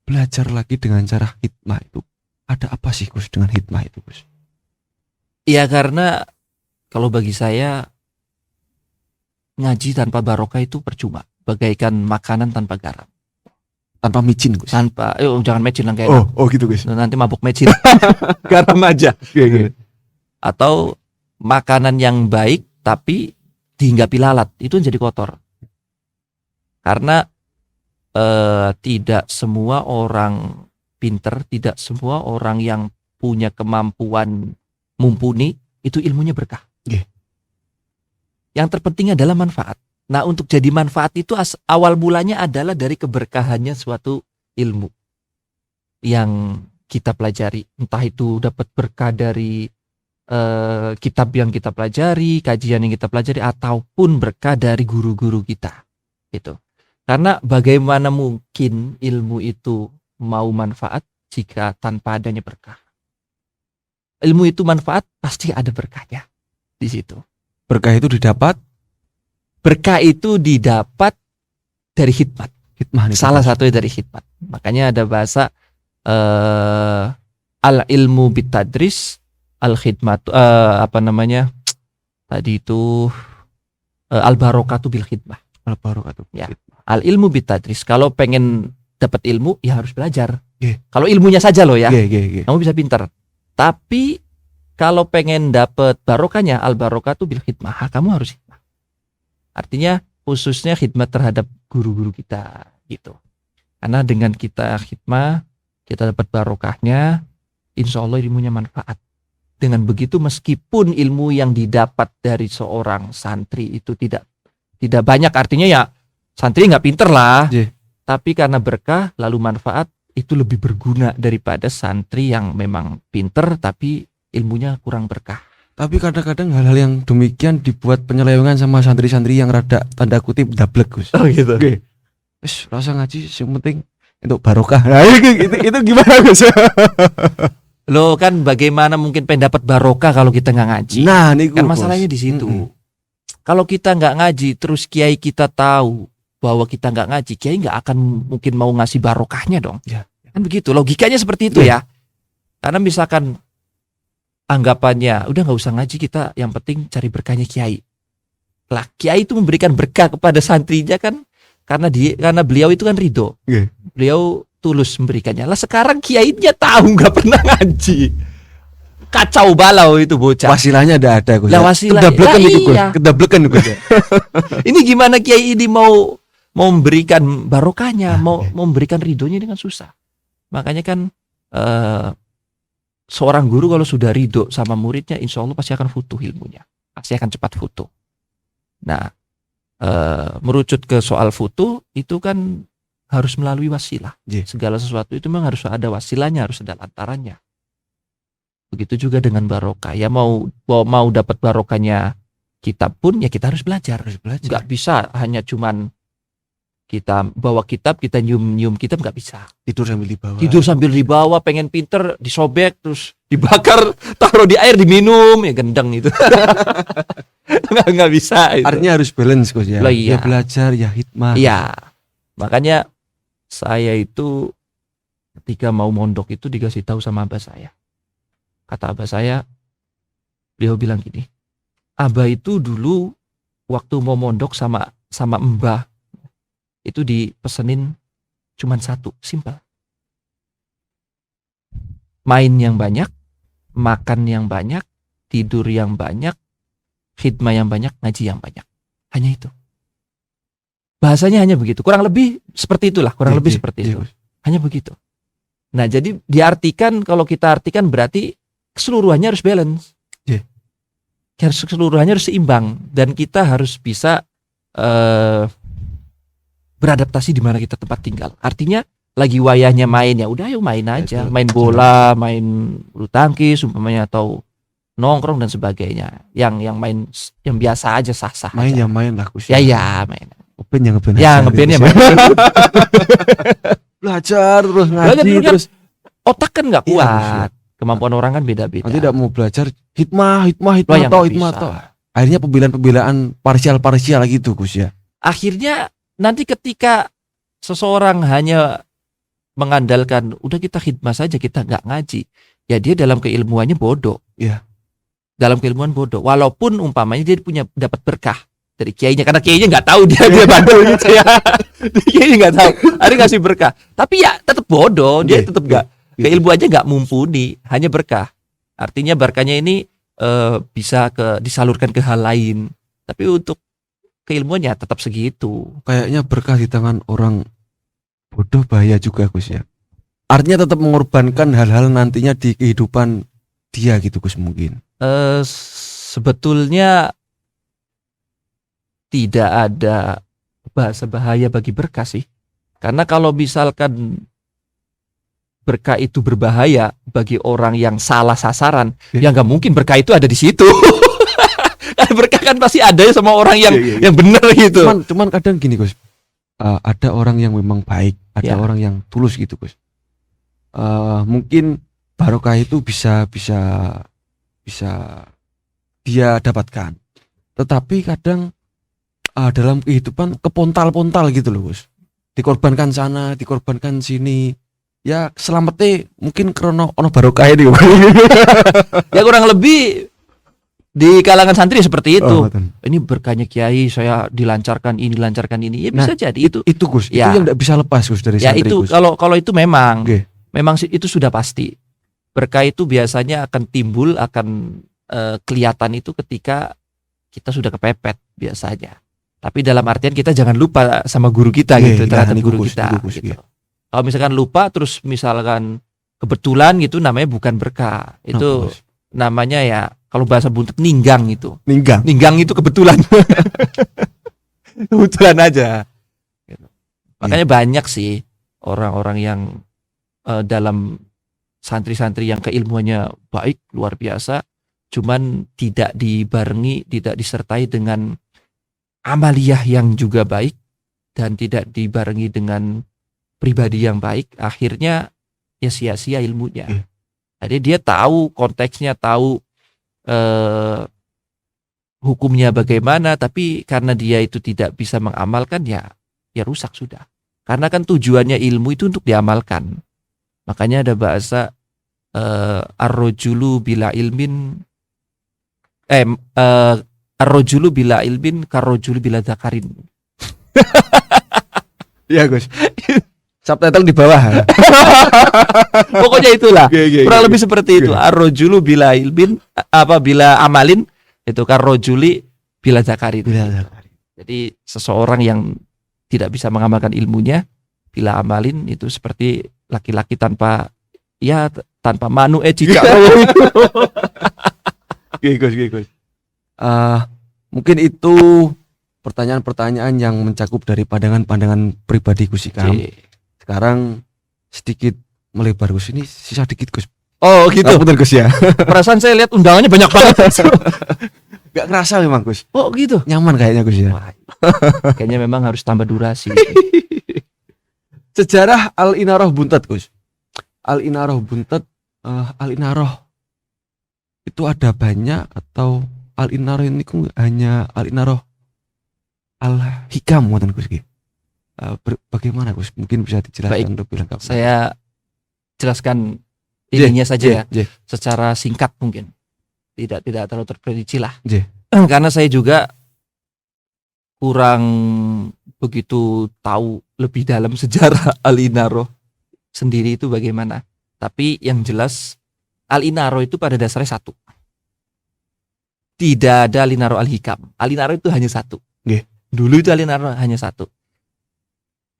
belajar lagi dengan cara hikmah itu. Ada apa sih, Gus, dengan hikmah itu, Gus? Iya, karena kalau bagi saya ngaji tanpa barokah itu percuma, bagaikan makanan tanpa garam. Tanpa micin, Gus. Jangan micin lah kayak. Oh gitu, Gus. Nanti mabuk micin. Garam aja. Atau makanan yang baik tapi dihinggapi lalat, itu jadi kotor. Karena tidak semua orang pinter, tidak semua orang yang punya kemampuan mumpuni itu ilmunya berkah. Yang terpenting adalah manfaat. Nah, untuk jadi manfaat itu awal mulanya adalah dari keberkahannya suatu ilmu yang kita pelajari. Entah itu dapat berkah dari kitab yang kita pelajari, kajian yang kita pelajari, ataupun berkah dari guru-guru kita. Gitu. Karena bagaimana mungkin ilmu itu mau manfaat jika tanpa adanya berkah? Ilmu itu manfaat, pasti ada berkahnya di situ. Berkah itu didapat dari hikmat. Salah satunya dari hikmat. Makanya ada bahasa al ilmu bitadris, al khidmat tadi itu al barokatu bil khidmah. Al barokatu. Ya. Al ilmu bitadris. Kalau pengen dapat ilmu ya harus belajar. Yeah. Kalau ilmunya saja loh ya. Yeah. Kamu bisa pintar. Tapi kalau pengen dapat barokahnya, al barokatu bil khidmah, kamu harus khidmah. Artinya khususnya khidmat terhadap guru-guru kita gitu. Karena dengan kita khidmah, kita dapat barokahnya, insya Allah ilmunya manfaat. Dengan begitu meskipun ilmu yang didapat dari seorang santri itu tidak banyak, artinya ya santri nggak pinter lah. Yeah. Tapi karena berkah lalu manfaat, itu lebih berguna daripada santri yang memang pinter tapi ilmunya kurang berkah. Tapi kadang-kadang hal-hal yang demikian dibuat penyelewengan sama santri-santri yang rada tanda kutip dablek, Gus. Oh gitu. Oke. Wis rasa ngaji yang penting untuk barokah. Nah, itu gimana, Gus? Loh kan bagaimana mungkin pengen dapat barokah kalau kita nggak ngaji? Nah, niku kan masalahnya di situ. Kalau kita nggak ngaji, terus kiai kita tahu bahwa kita nggak ngaji, kiai nggak akan mungkin mau ngasih barokahnya dong. Ya. Kan begitu, logikanya seperti itu ya. Karena misalkan anggapannya udah nggak usah ngaji, kita yang penting cari berkahnya kiai. Lah kiai itu memberikan berkah kepada santrinya kan karena beliau itu kan ridho. Yeah. Beliau tulus memberikannya. Lah sekarang kiainya tahu nggak pernah ngaji. Kacau balau itu bocah. Wasilahnya ada Gus. Lah wasilah. Kedablekan itu, Gus. Iya. Kedablekan, Gus. Ini gimana kiai ini mau memberikan barokahnya, mau memberikan ridhonya dengan susah. Makanya kan seorang guru kalau sudah ridho sama muridnya, insya Allah pasti akan futuh ilmunya, pasti akan cepat futuh. Nah, merucut ke soal futuh itu kan harus melalui wasilah. Segala sesuatu itu memang harus ada wasilahnya, harus ada lantarannya. Begitu juga dengan barokah. Ya mau dapat barokahnya kitab pun ya kita harus belajar. Nggak bisa hanya cuman kita bawa kitab, kita nyium kitab, nggak bisa. Tidur sambil dibawa. Pengen pinter, disobek terus dibakar, taruh di air diminum, ya gendeng itu. nggak bisa itu. Artinya harus balance, Gus ya. Iya. Ya belajar, ya hikmah. Iya. Makanya saya itu ketika mau mondok itu dikasih tahu sama abah saya. Kata abah saya, beliau bilang gini, abah itu dulu waktu mau mondok sama mbah itu dipesenin cuman satu, simpel. Main yang banyak, makan yang banyak, tidur yang banyak, khidmah yang banyak, ngaji yang banyak. Hanya itu. Bahasanya hanya begitu. Kurang lebih seperti itulah, seperti itu. Hanya begitu. Nah, jadi diartikan, kalau kita artikan berarti keseluruhannya harus balance. Keseluruhannya harus seimbang dan kita harus bisa beradaptasi di mana kita tempat tinggal. Artinya lagi wayahnya main, ya udah yuk main aja, main bola, main bulu tangkis umpamanya, atau nongkrong dan sebagainya. Yang main yang biasa aja, sah-sah main aja. Ya main lah, Gus. Ya main. Ngeband. Ya ngeband ya main. Belajar terus ngaji terus. Otak kan nggak kuat. Kemampuan orang kan beda-beda. Nanti tidak mau belajar hikmah toh. Akhirnya pembelaan parsial gitu, Gus ya. Akhirnya nanti ketika seseorang hanya mengandalkan udah kita khidmah saja, kita nggak ngaji, ya dia dalam keilmuannya bodoh. Iya. Dalam keilmuan bodoh. Walaupun umpamanya dia punya dapat berkah dari kiainya, karena kiainya nggak tahu dia bandel gitu ya. Kiainya nggak tahu, ada ngasih berkah. Tapi ya tetap bodoh, dia tetap nggak keilmuannya nggak mumpuni, hanya berkah. Artinya berkahnya ini bisa disalurkan ke hal lain. Tapi untuk keilmuannya tetap segitu. Kayaknya berkah di tangan orang bodoh bahaya juga, Gus ya. Artinya tetap mengorbankan hal-hal nantinya di kehidupan dia gitu, Gus, mungkin. Sebetulnya tidak ada bahasa bahaya bagi berkah sih. Karena kalau misalkan berkah itu berbahaya bagi orang yang salah sasaran, ya nggak mungkin berkah itu ada di situ. Berkah kan pasti ada sama orang yang benar gitu. Cuman kadang gini, Gus. Ada orang yang memang baik, ada orang yang tulus gitu, Gus. Mungkin barokah itu bisa dia dapatkan. Tetapi kadang dalam kehidupan kepontal-pontal gitu loh, Gus. Dikorbankan sana, dikorbankan sini. ya selamatnya mungkin krono ono barokah ini. Ya kurang lebih di kalangan santri seperti itu. Oh, betul. Ini berkahnya kiai, saya dilancarkan ini. Ya bisa jadi itu. Itu Gus, Ya. itu yang tidak bisa lepas Gus dari Ya santri itu Gus. kalau itu memang Oke. itu sudah pasti. Berkah itu biasanya akan timbul, akan kelihatan itu ketika kita sudah kepepet biasanya. Tapi dalam artian kita jangan lupa sama guru kita Iya, gitu, iya, terhadap niku, guru Gus, kita. niku, Gus, Gitu. iya. Kalau misalkan lupa terus misalkan kebetulan gitu, namanya bukan berkah. Itu Kenapa, Gus? namanya ya kalau bahasa buntet ninggang itu. Ninggang. Ninggang itu kebetulan. Kebetulan aja. Gitu. Makanya banyak sih orang-orang yang dalam santri-santri yang keilmuannya baik, luar biasa, cuman tidak dibarengi, tidak disertai dengan amaliyah yang juga baik dan tidak dibarengi dengan pribadi yang baik, akhirnya ya sia-sia ilmunya. Jadi dia tahu konteksnya, tahu hukumnya bagaimana, tapi karena dia itu tidak bisa mengamalkan, ya rusak sudah. Karena kan tujuannya ilmu itu untuk diamalkan. Makanya ada bahasa ar-rajulu bila ilmin ar-rajulu bila ilmin kar-rajulu bila dzakarin. Iya Gus. Subtitle di bawah. Pokoknya itulah. Kurang Oke. lebih seperti itu. Ar-rajulu bila ilmin bila amalin itu kar-rajuli bila dzakarin. Jadi seseorang yang tidak bisa mengamalkan ilmunya bila amalin itu seperti laki-laki tanpa manu cicak. Gus. Mungkin itu pertanyaan-pertanyaan yang mencakup dari pandangan-pandangan pribadi Gus Ikam. Sekarang sedikit melebar Gus, ini sisa dikit Gus. Oh gitu. Betul Gus ya. Perasaan saya lihat undangannya banyak banget. Gak kerasa memang Gus. Oh gitu. Nyaman kayaknya Gus ya. Wah, kayaknya memang harus tambah durasi. Sejarah Al-Inaroh Buntet Gus. Al-Inaroh Buntet, Al-Inaroh itu ada banyak atau Al-Inaroh ini hanya Al-Inaroh Al-Hikam ngoten Gus. Bagaimana Gus? Mungkin bisa dijelaskan lebih lengkap. Saya jelaskan ininya saja ya. Secara singkat mungkin. Tidak terlalu terperinci lah. Karena saya juga kurang begitu tahu lebih dalam sejarah Al-Inaroh sendiri itu bagaimana. Tapi yang jelas Al-Inaroh itu pada dasarnya satu. Tidak ada Al-Inaroh Al-Hikam. Al-Inaroh itu hanya satu. Dulu itu Al-Inaroh hanya satu.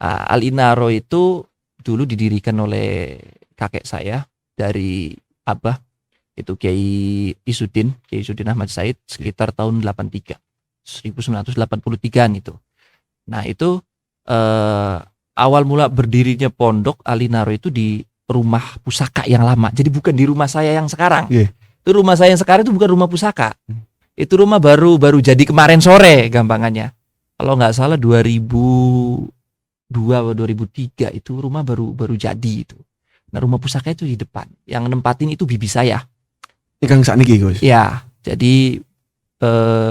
Al-Inaroh itu dulu didirikan oleh kakek saya dari Abah, itu Kiai Isuddin Ahmad Said sekitar tahun 1983-an itu. Nah itu awal mula berdirinya pondok Al-Inaroh itu di rumah pusaka yang lama. Jadi bukan di rumah saya yang sekarang. Itu rumah saya yang sekarang itu bukan rumah pusaka. Itu rumah baru jadi kemarin sore gampangannya. Kalau nggak salah 2002 atau 2003 itu rumah baru jadi itu. Nah rumah pusaka itu di depan. Yang nempatin itu bibi saya. Kang sakniki Gus. Ya, jadi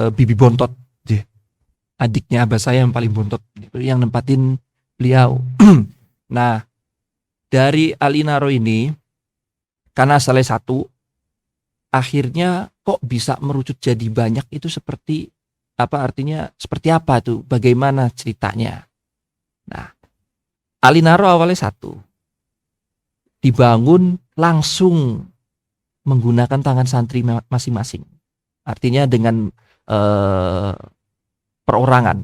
bibi bontot. Adiknya abah saya yang paling bontot itu yang nempatin beliau. Nah, dari Al-Inaroh ini karena asalnya satu, akhirnya kok bisa merucut jadi banyak itu seperti apa artinya? Seperti apa tuh? Bagaimana ceritanya? Nah, Al-Inaroh awalnya satu. Dibangun langsung menggunakan tangan santri masing-masing. Artinya dengan perorangan,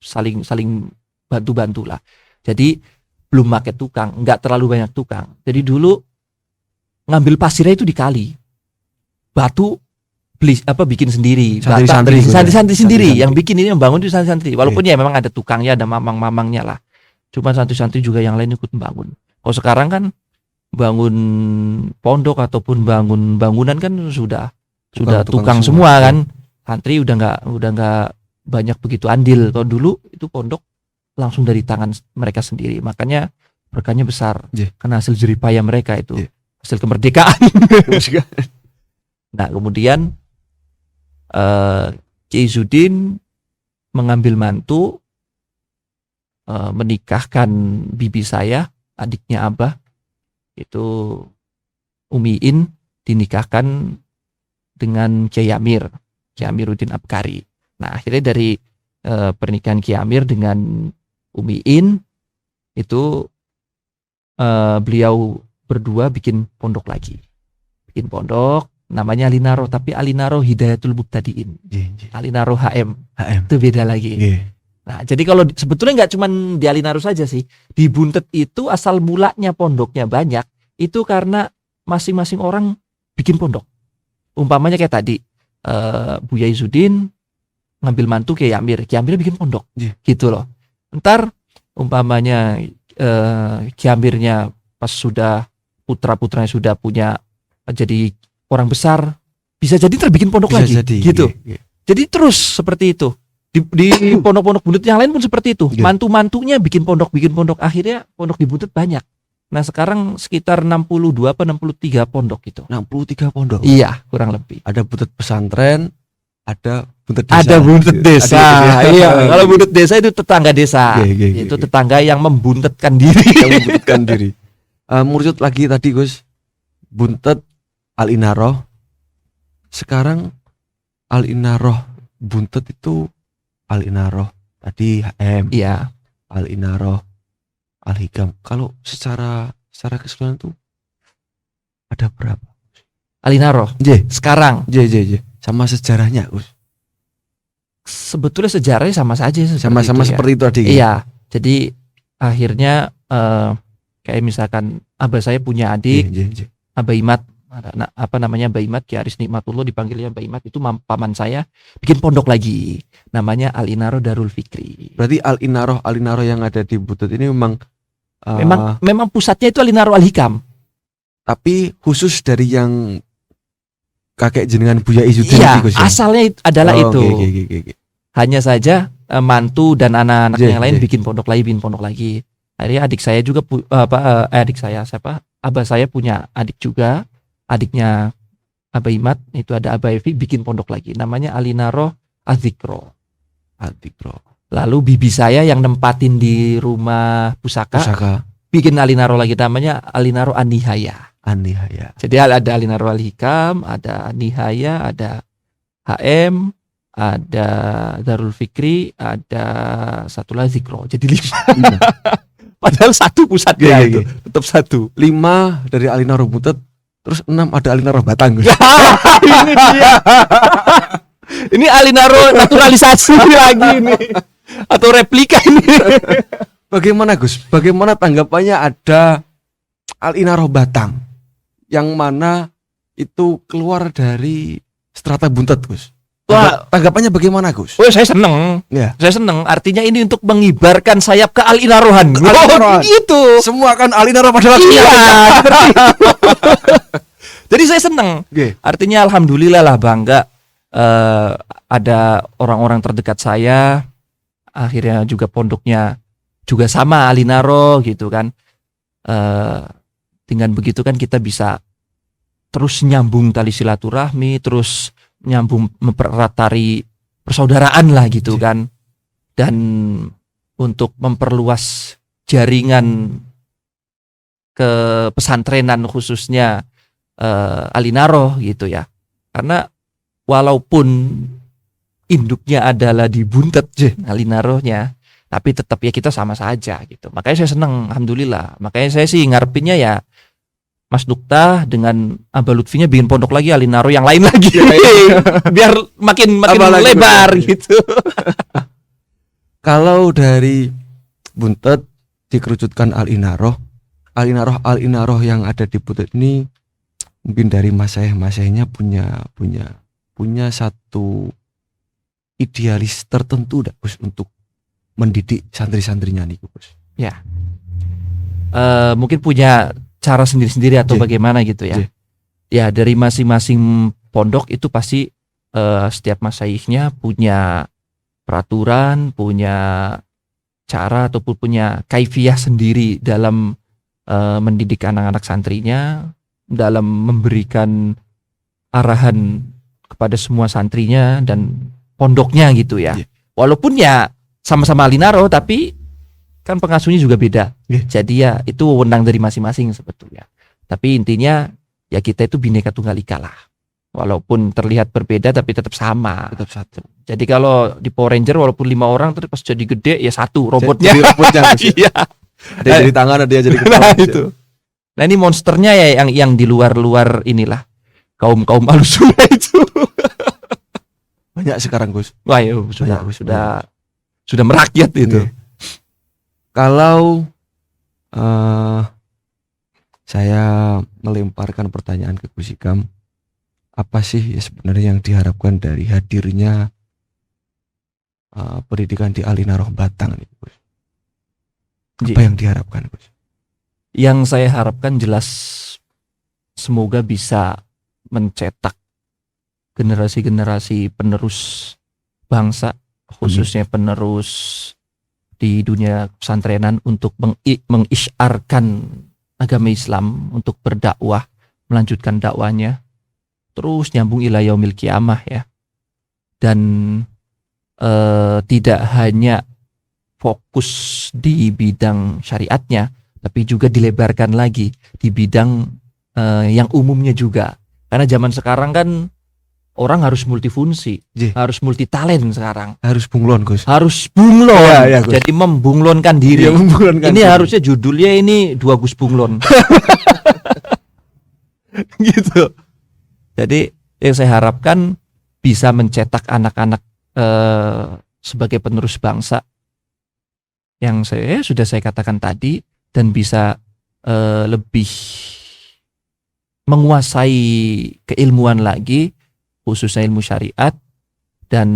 saling bantu-bantu lah. Jadi belum pakai tukang, nggak terlalu banyak tukang. Jadi dulu ngambil pasirnya itu di kali, batu bikin sendiri, santri sendiri yang bikin ini, yang bangun itu santri. Walaupun ya memang ada tukangnya, ada mamangnya lah. Cuma santri juga yang lain ikut membangun. Kalau sekarang kan bangun pondok ataupun bangun bangunan kan sudah tukang semua kan. Santri udah nggak banyak begitu andil. Kalau dulu itu pondok langsung dari tangan mereka sendiri. Makanya berkahnya besar. Karena hasil jeripaya mereka itu. Hasil kemerdekaan. Nah, kemudian Kiai Isuddin mengambil mantu, menikahkan bibi saya, adiknya Abah, Itu Umiin dinikahkan dengan Kiai Amir, Kiai Amiruddin Abkari. Nah, akhirnya dari pernikahan Kiai Amir dengan Umiin itu beliau berdua bikin pondok lagi. Bikin pondok namanya Alinaro, tapi Alinaro Hidayatul Mubtadiin. Alinaro HM. Itu beda lagi. Nah, jadi kalau sebetulnya nggak cuma di Alinaro saja sih. Di Buntet itu asal mulanya pondoknya banyak, itu karena masing-masing orang bikin pondok. Umpamanya kayak tadi, Buya Izzuddin ngambil mantu Kiai Amir bikin pondok. Gitu loh. Ntar umpamanya Kiai Amirnya pas sudah putra-putranya sudah punya jadi orang besar, bisa jadi terbikin pondok Bisa lagi jadi, gitu. Jadi terus seperti itu. Di pondok-pondok Buntet yang lain pun seperti itu. Mantu-mantunya bikin pondok, akhirnya pondok di Buntet banyak. Nah, sekarang sekitar 62 apa 63 pondok itu. 63 pondok. Iya, kurang lebih. Ada Buntet pesantren, ada Buntet desa. Ada Buntet desa. Iya, kalau Buntet desa itu tetangga desa. Itu tetangga yang membuntetkan diri. Merucut lagi tadi Gus, Buntet Al-Inaroh. Sekarang Al-Inaroh Buntet itu Al-Inaroh tadi HM. Iya. Al-Inaroh Al-Hikam. Kalau secara keseluruhan tuh ada berapa? Al-Inaroh. Sekarang. Sama sejarahnya Gus. Sebetulnya sejarahnya sama saja. Sama-sama seperti itu tadi. Iya. Jadi akhirnya kayak misalkan abah saya punya adik, Abah Imat. Mbah Imat, Ki Aris Nikmatullah dipanggilnya Mbah Imat, itu paman saya bikin pondok lagi namanya Al-Inaroh Darul Fikri. Berarti Al-Inaroh yang ada di Buntet ini memang pusatnya itu Al-Inaroh Al-Hikam. Tapi khusus dari yang kakek jenengan Buya Izzuddin. Iya, asalnya adalah itu. Hanya saja mantu dan anak-anaknya yang lain bikin pondok lagi. Akhirnya adik saya juga abah saya punya adik juga. Adiknya Abah Imat itu ada Abah Evi bikin pondok lagi namanya Alinaro Adzikro. Lalu bibi saya yang nempatin di rumah pusaka. Bikin Alinaro lagi namanya Alinaro Anihaya. Jadi ada Alinaro Al-Hikam, ada Anihaya, ada HM, ada Darul Fikri, ada satu lagi Zikro. Jadi 5. Padahal satu pusatnya itu tetap satu. 5 dari Alinaro Buntet. Terus 6 ada Alinaro Batang. Ini dia. Ini Alinaro naturalisasi lagi ini. Atau replika ini. Bagaimana Gus? Bagaimana tanggapannya ada Alinaro Batang yang mana itu keluar dari strata Buntet Gus? Wah, tanggapannya bagaimana Gus? Oh, saya seneng. Ya. Saya seneng. Artinya ini untuk mengibarkan sayap ke Al-Inarohan. Gitu. Semua kan Alinaro pada Iya. Jadi saya seneng. Artinya alhamdulillah lah, bangga. Ada orang-orang terdekat saya. Akhirnya juga pondoknya juga sama Alinaro gitu kan. Dengan begitu kan kita bisa terus nyambung tali silaturahmi, terus nyambung mempererat tali persaudaraan lah gitu kan, dan untuk memperluas jaringan ke pesantrenan khususnya Alinaro gitu ya, karena walaupun induknya adalah di Buntet Alinarohnya, tapi tetap ya kita sama saja gitu. Makanya saya senang, alhamdulillah. Makanya saya sih ngarepinnya ya Mas Dukta dengan Abah Lutfinya bikin pondok lagi Alinaro yang lain lagi. Biar makin lebar gitu. Kalau dari Buntet dikerucutkan Al-Inaroh yang ada di Buntet ini mungkin dari masayah-masayahnya punya satu idealis tertentu dah Gus untuk mendidik santri-santrinya nih Gus. Ya. Mungkin punya cara sendiri-sendiri atau bagaimana gitu ya. Ya, dari masing-masing pondok itu pasti setiap masyaykhnya punya peraturan, punya cara ataupun punya kaifiyah sendiri dalam mendidik anak-anak santrinya, dalam memberikan arahan kepada semua santrinya dan pondoknya gitu ya. Walaupun ya sama-sama Alinaro tapi kan pengasuhnya juga beda. Jadi ya itu wewenang dari masing-masing sebetulnya. Tapi intinya ya kita itu Bhinneka Tunggal Ika lah. Walaupun terlihat berbeda tapi tetap sama. Tetap satu. Jadi kalau di Power Ranger walaupun 5 orang terus pas jadi gede ya satu robotnya. Jadi robotnya Gus. Iya. Ada yang jadi tangan, ada yang jadi kepala. Nah itu. Nah ini monsternya ya yang di luar inilah kaum halus itu. Banyak sekarang Gus. Wah ya sudah merakyat itu. Oke. Kalau saya melemparkan pertanyaan ke Gus Hikam, apa sih ya sebenarnya yang diharapkan dari hadirnya pendidikan di Alinaroh Batang ini, Gus? Apa yang diharapkan, Gus? Yang saya harapkan jelas semoga bisa mencetak generasi-generasi penerus bangsa, khususnya penerus di dunia pesantrenan untuk mengisyarkan agama Islam, untuk berdakwah, melanjutkan dakwanya, terus nyambung ila yaumil kiamah ya. Dan tidak hanya fokus di bidang syariatnya, tapi juga dilebarkan lagi di bidang yang umumnya juga. Karena zaman sekarang kan orang harus multifungsi, harus multi talent sekarang. Harus bunglon, Gus. Harus bunglon. Ya, Gus. Jadi membunglonkan diri. Ya, membunglonkan ini diri. harusnya judulnya ini 2 Gus Bunglon. Gitu. Jadi yang saya harapkan bisa mencetak anak-anak sebagai penerus bangsa yang sudah saya katakan tadi, dan bisa lebih menguasai keilmuan lagi, khususnya ilmu syariat. Dan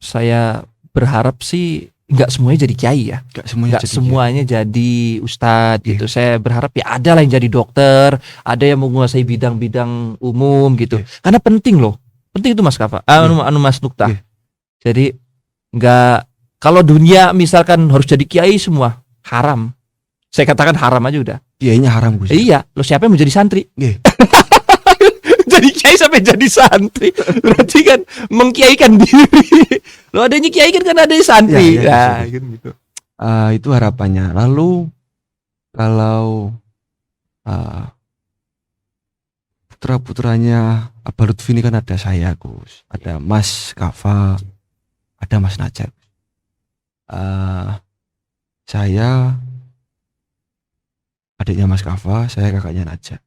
saya berharap sih nggak semuanya jadi kiai ya, nggak semuanya jadi ustadz gitu. Saya berharap ya ada lah yang jadi dokter, ada yang menguasai bidang-bidang umum gitu. Karena penting loh, penting itu Mas Kafa, Mas Nukta. Jadi nggak, kalau dunia misalkan harus jadi kiai semua haram, saya katakan haram aja udah. Kiainya haram, Gus. Iya, lo siapa yang mau jadi santri? Jadi kiai sampai jadi santri, berarti kan mengkiaikan diri. Lo adanya kiai kan adanya santri. Ya, gitu. Itu harapannya. Lalu kalau putra-putranya Abah Lutfi ini kan ada saya, Gus, ada Mas Kafa, ada Mas Najat. Saya adiknya Mas Kafa, saya kakaknya Najat.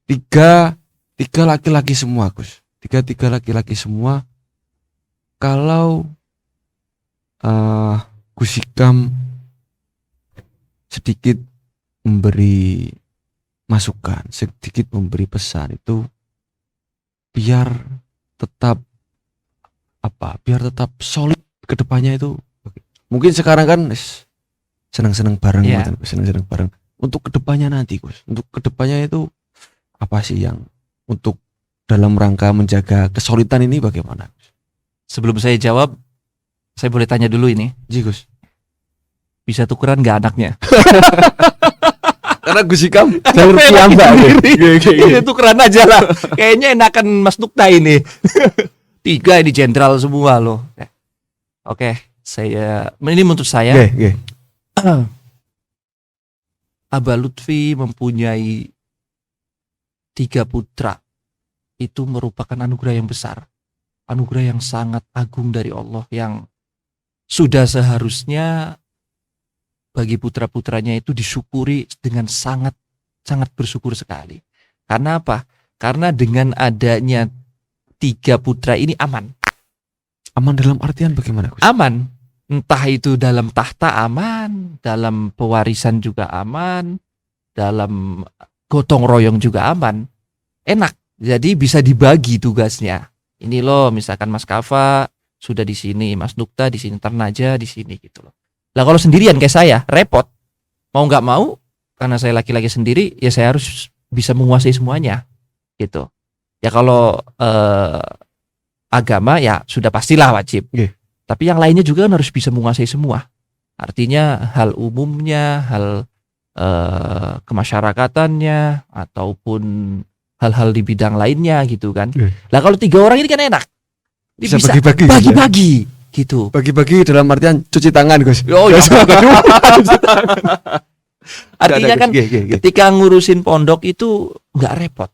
Tiga laki-laki semua, Gus. Tiga laki-laki semua. Kalau Gus Hikam sedikit memberi masukan, sedikit memberi pesan itu biar tetap solid ke depannya itu. Mungkin sekarang kan senang-senang bareng, senang-senang bareng. Untuk kedepannya nanti, Gus, untuk kedepannya itu apa sih yang untuk dalam rangka menjaga kesolidan ini bagaimana? Sebelum saya jawab, saya boleh tanya dulu ini. Ji, Gus. Bisa tukeran nggak anaknya? Karena Gus Hikam jalur piyambak. Ini tukeran aja lah. Kayaknya enakan Mas Nukta ini. 3 ini jenderal semua loh. Oke, ini menurut saya. Abah Lutfi mempunyai 3 putra. Itu merupakan anugerah yang besar, anugerah yang sangat agung dari Allah, yang sudah seharusnya bagi putra-putranya itu disyukuri dengan sangat bersyukur sekali. Karena apa? Karena dengan adanya 3 putra ini aman. Aman dalam artian bagaimana, Gus? Aman. Entah itu dalam tahta aman, dalam pewarisan juga aman, dalam gotong royong juga aman. Enak. Jadi bisa dibagi tugasnya. Ini loh, misalkan Mas Kafa sudah di sini, Mas Nukta di sini, Ternaja di sini gitu loh. Lah kalau sendirian kayak saya, repot. Mau nggak mau, karena saya laki-laki sendiri, ya saya harus bisa menguasai semuanya gitu. Ya kalau agama ya sudah pastilah wajib. Tapi yang lainnya juga kan harus bisa menguasai semua. Artinya hal umumnya, hal kemasyarakatannya, ataupun hal-hal di bidang lainnya gitu kan. Lah kalau 3 orang ini kan enak. Bisa bagi-bagi gitu. Bagi-bagi dalam artian cuci tangan, Gus. Oh ya, Artinya kan ketika ngurusin pondok itu nggak repot.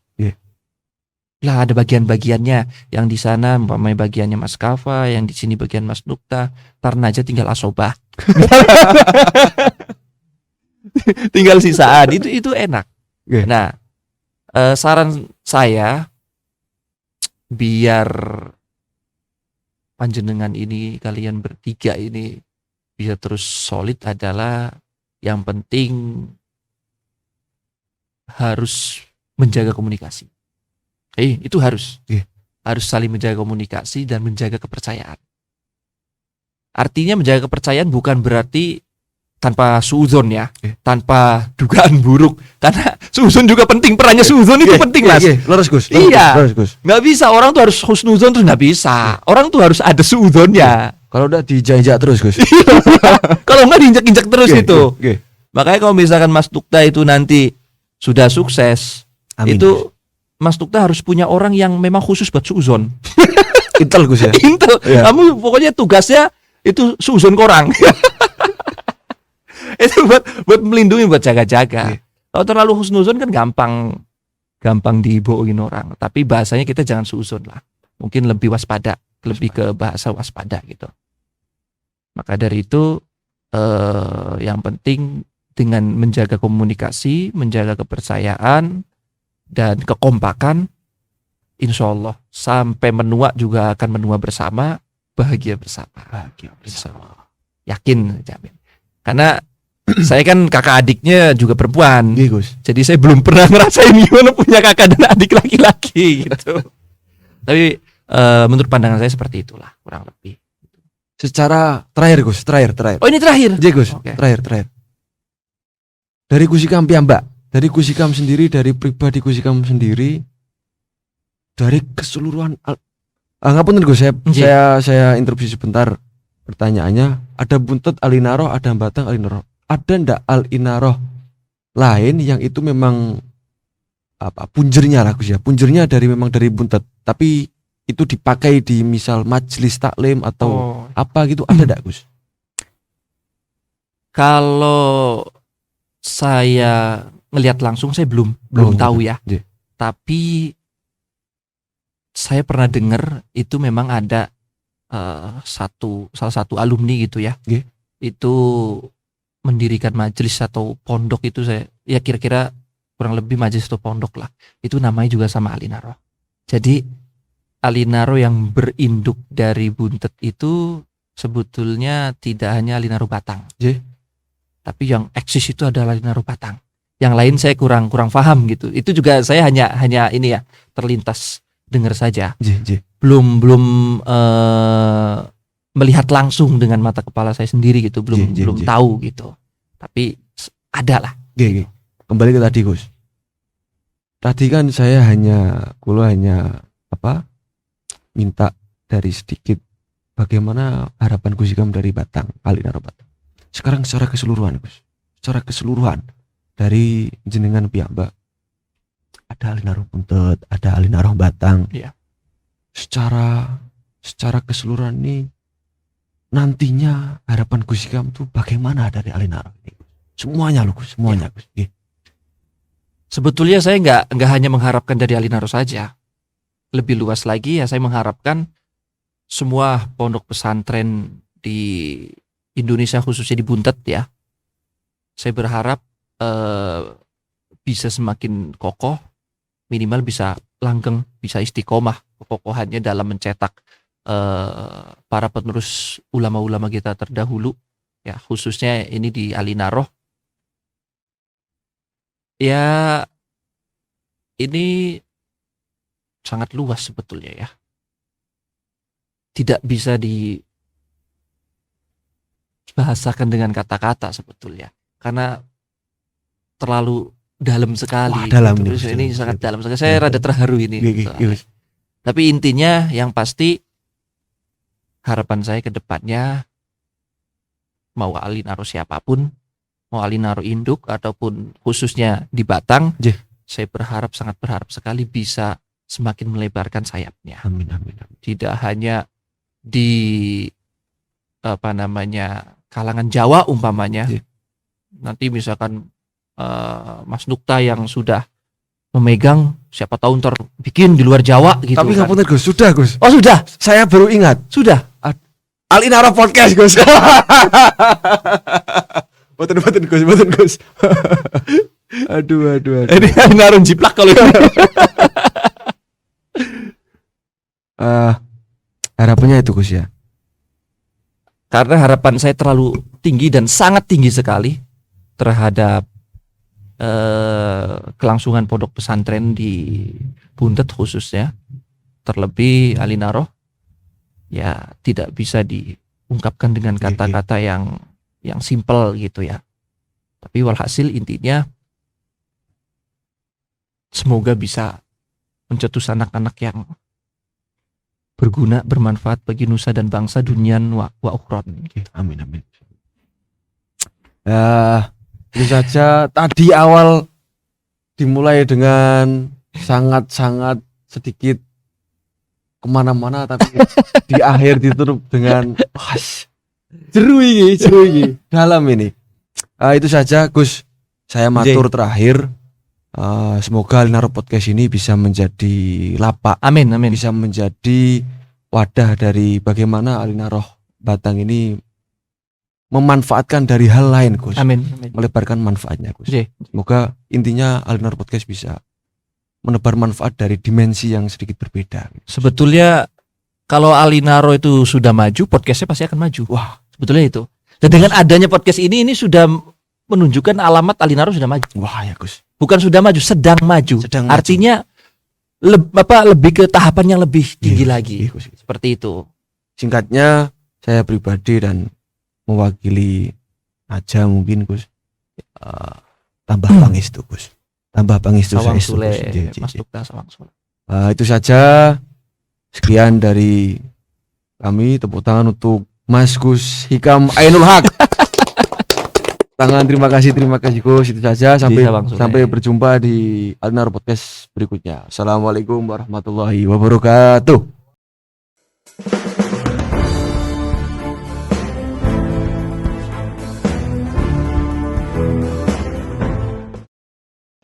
Lah ada bagian-bagiannya, yang di sana umpamanya bagiannya Mas Kafa, yang di sini bagian Mas Nukta, karena aja tinggal asobah. Tinggal sisaan itu enak. Nah, saran saya biar panjenengan ini, kalian bertiga ini bisa terus solid adalah yang penting harus menjaga komunikasi. Itu harus saling menjaga komunikasi dan menjaga kepercayaan. Artinya menjaga kepercayaan bukan berarti tanpa suudzon ya, tanpa dugaan buruk. Karena suudzon juga penting, perannya suudzon itu penting, Mas. Lurus Gus. Iya. Lurus Gus. Nggak bisa orang tuh harus husnuzon terus, nggak bisa. Orang tuh harus ada suudzonnya. Kalau udah dijajak terus Gus. Kalau nggak diinjak-injak terus itu. Makanya kalau misalkan Mas Nukta itu nanti sudah sukses, Amin. itu Mas Nukta harus punya orang yang memang khusus buat suudzon. Intel Gus ya. Intel. Iya. Kamu pokoknya tugasnya itu suudzon korang. Itu buat melindungi, buat jaga-jaga. Kalau terlalu husnuzon kan gampang dibohongin orang. Tapi bahasanya kita jangan suudzon lah. Mungkin lebih waspada, lebih ke bahasa waspada gitu. Maka dari itu yang penting dengan menjaga komunikasi, menjaga kepercayaan dan kekompakan, insya Allah sampai menua juga akan menua bersama, bahagia bersama. Yakin, jamin. Karena saya kan kakak adiknya juga perempuan, jadi saya belum pernah ngerasain gimana punya kakak dan adik laki-laki gitu. Tapi menurut pandangan saya seperti itulah kurang lebih. Secara terakhir Gus, terakhir. Oh ini terakhir? Gus, okay. Terakhir. Dari Kusikam piyambak, dari Kusikam sendiri, dari pribadi Kusikam sendiri, dari keseluruhan. Ngapunten Gus, saya interupsi sebentar. Pertanyaannya, ada Buntet Alinaroh, ada Batang Alinaroh. Ada ndak Alinaroh lain yang itu memang punjernya lah Gus ya, punjernya memang dari Buntet, tapi itu dipakai di misal majelis taklim atau apa gitu, ada ndak Gus? Kalau saya ngelihat langsung saya belum tahu ya. Tapi saya pernah dengar itu memang ada salah satu alumni gitu ya. Itu mendirikan majelis atau pondok itu, saya ya kira-kira kurang lebih majelis atau pondok lah. Itu namanya juga sama Alinaroh. Jadi Alinaroh yang berinduk dari Buntet itu sebetulnya tidak hanya Alinaroh Batang. Tapi yang eksis itu adalah Alinaroh Batang. Yang lain saya kurang paham gitu. Itu juga saya hanya ini ya, terlintas dengar saja. Belum melihat langsung dengan mata kepala saya sendiri gitu, belum tahu gitu. Tapi ada lah. Kembali ke tadi Gus. Tadi kan saya hanya minta dari sedikit bagaimana harapan Kusikam dari Batang, Alinaroh Batang. Sekarang secara keseluruhan Gus, secara keseluruhan dari jenengan piyambak, ada Alinaroh Buntet, ada Alinaroh Batang. Iya. Secara keseluruhan ini nantinya harapan Kusikam tuh bagaimana dari Alinaroh ini? Semuanya loh Gus, semuanya Gus. Sebetulnya saya nggak hanya mengharapkan dari Alinaroh saja. Lebih luas lagi ya, saya mengharapkan semua pondok pesantren di Indonesia khususnya di Buntet ya. Saya berharap bisa semakin kokoh, minimal bisa langgeng, bisa istiqomah kekokohannya dalam mencetak para penerus ulama-ulama kita terdahulu ya, khususnya ini di Alinaroh. Ya ini sangat luas sebetulnya ya. Tidak bisa dibahasakan dengan kata-kata sebetulnya. Karena terlalu dalam sekali. Dalam gitu. Ini sangat dalam sekali. Saya rada terharu ini. Tapi intinya yang pasti harapan saya ke depannya, mau Alinaroh siapapun, mau Alinaroh induk ataupun khususnya di Batang, saya sangat berharap sekali bisa semakin melebarkan sayapnya. Amin. Tidak hanya di kalangan Jawa umpamanya. Nanti misalkan Mas Nukta yang sudah memegang, siapa tahu ntar bikin di luar Jawa gitu. Tapi kan. ngapunten Gus, sudah Gus. Oh sudah, Saya baru ingat. sudah. Alinara Podcast Gus. Boten Gus. Aduh. Ini ngaruh jiplak kalau ini. Harapannya itu Gus ya. Karena harapan saya terlalu tinggi dan sangat tinggi sekali terhadap kelangsungan pondok pesantren di Buntet khususnya, terlebih Alinaroh ya tidak bisa diungkapkan dengan kata-kata yang simpel gitu ya. Tapi walhasil intinya semoga bisa mencetus anak-anak yang berguna, bermanfaat bagi nusa dan bangsa, dunian wa ukhron. Amin. Itu saja tadi awal dimulai dengan sangat-sangat sedikit kemana-mana, tapi di akhir ditutup dengan jeru ini dalam ini. Itu saja Gus, saya matur terakhir. Semoga Alinaroh Podcast ini bisa menjadi lapak, Amin. bisa menjadi wadah dari bagaimana Alinaroh Batang ini memanfaatkan dari hal lain Gus. Amin. Melebarkan manfaatnya Gus. Oke. Semoga intinya Alinaroh Podcast bisa menebar manfaat dari dimensi yang sedikit berbeda. Sebetulnya kalau Alinaroh itu sudah maju, podcastnya pasti akan maju. Wah, sebetulnya itu. Dan dengan adanya podcast ini sudah menunjukkan alamat Alinaroh sudah maju. Wah ya Gus. Bukan sudah maju, sedang maju. Artinya lebih ke tahapan yang lebih tinggi lagi. Gus. Seperti itu. Singkatnya, saya pribadi dan mewakili aja mungkin Gus, tambah pangestu Gus. Tambah pangestu Sawang saestu, Sule, Gus. Mas Nukta Sawang Sule. Itu saja. Sekian dari kami. Tepuk tangan untuk Mas Gus Hikam Ainul Haq. Terima kasih Gus. Itu saja, sampai berjumpa di Alinaroh Podcast berikutnya. Assalamualaikum warahmatullahi wabarakatuh.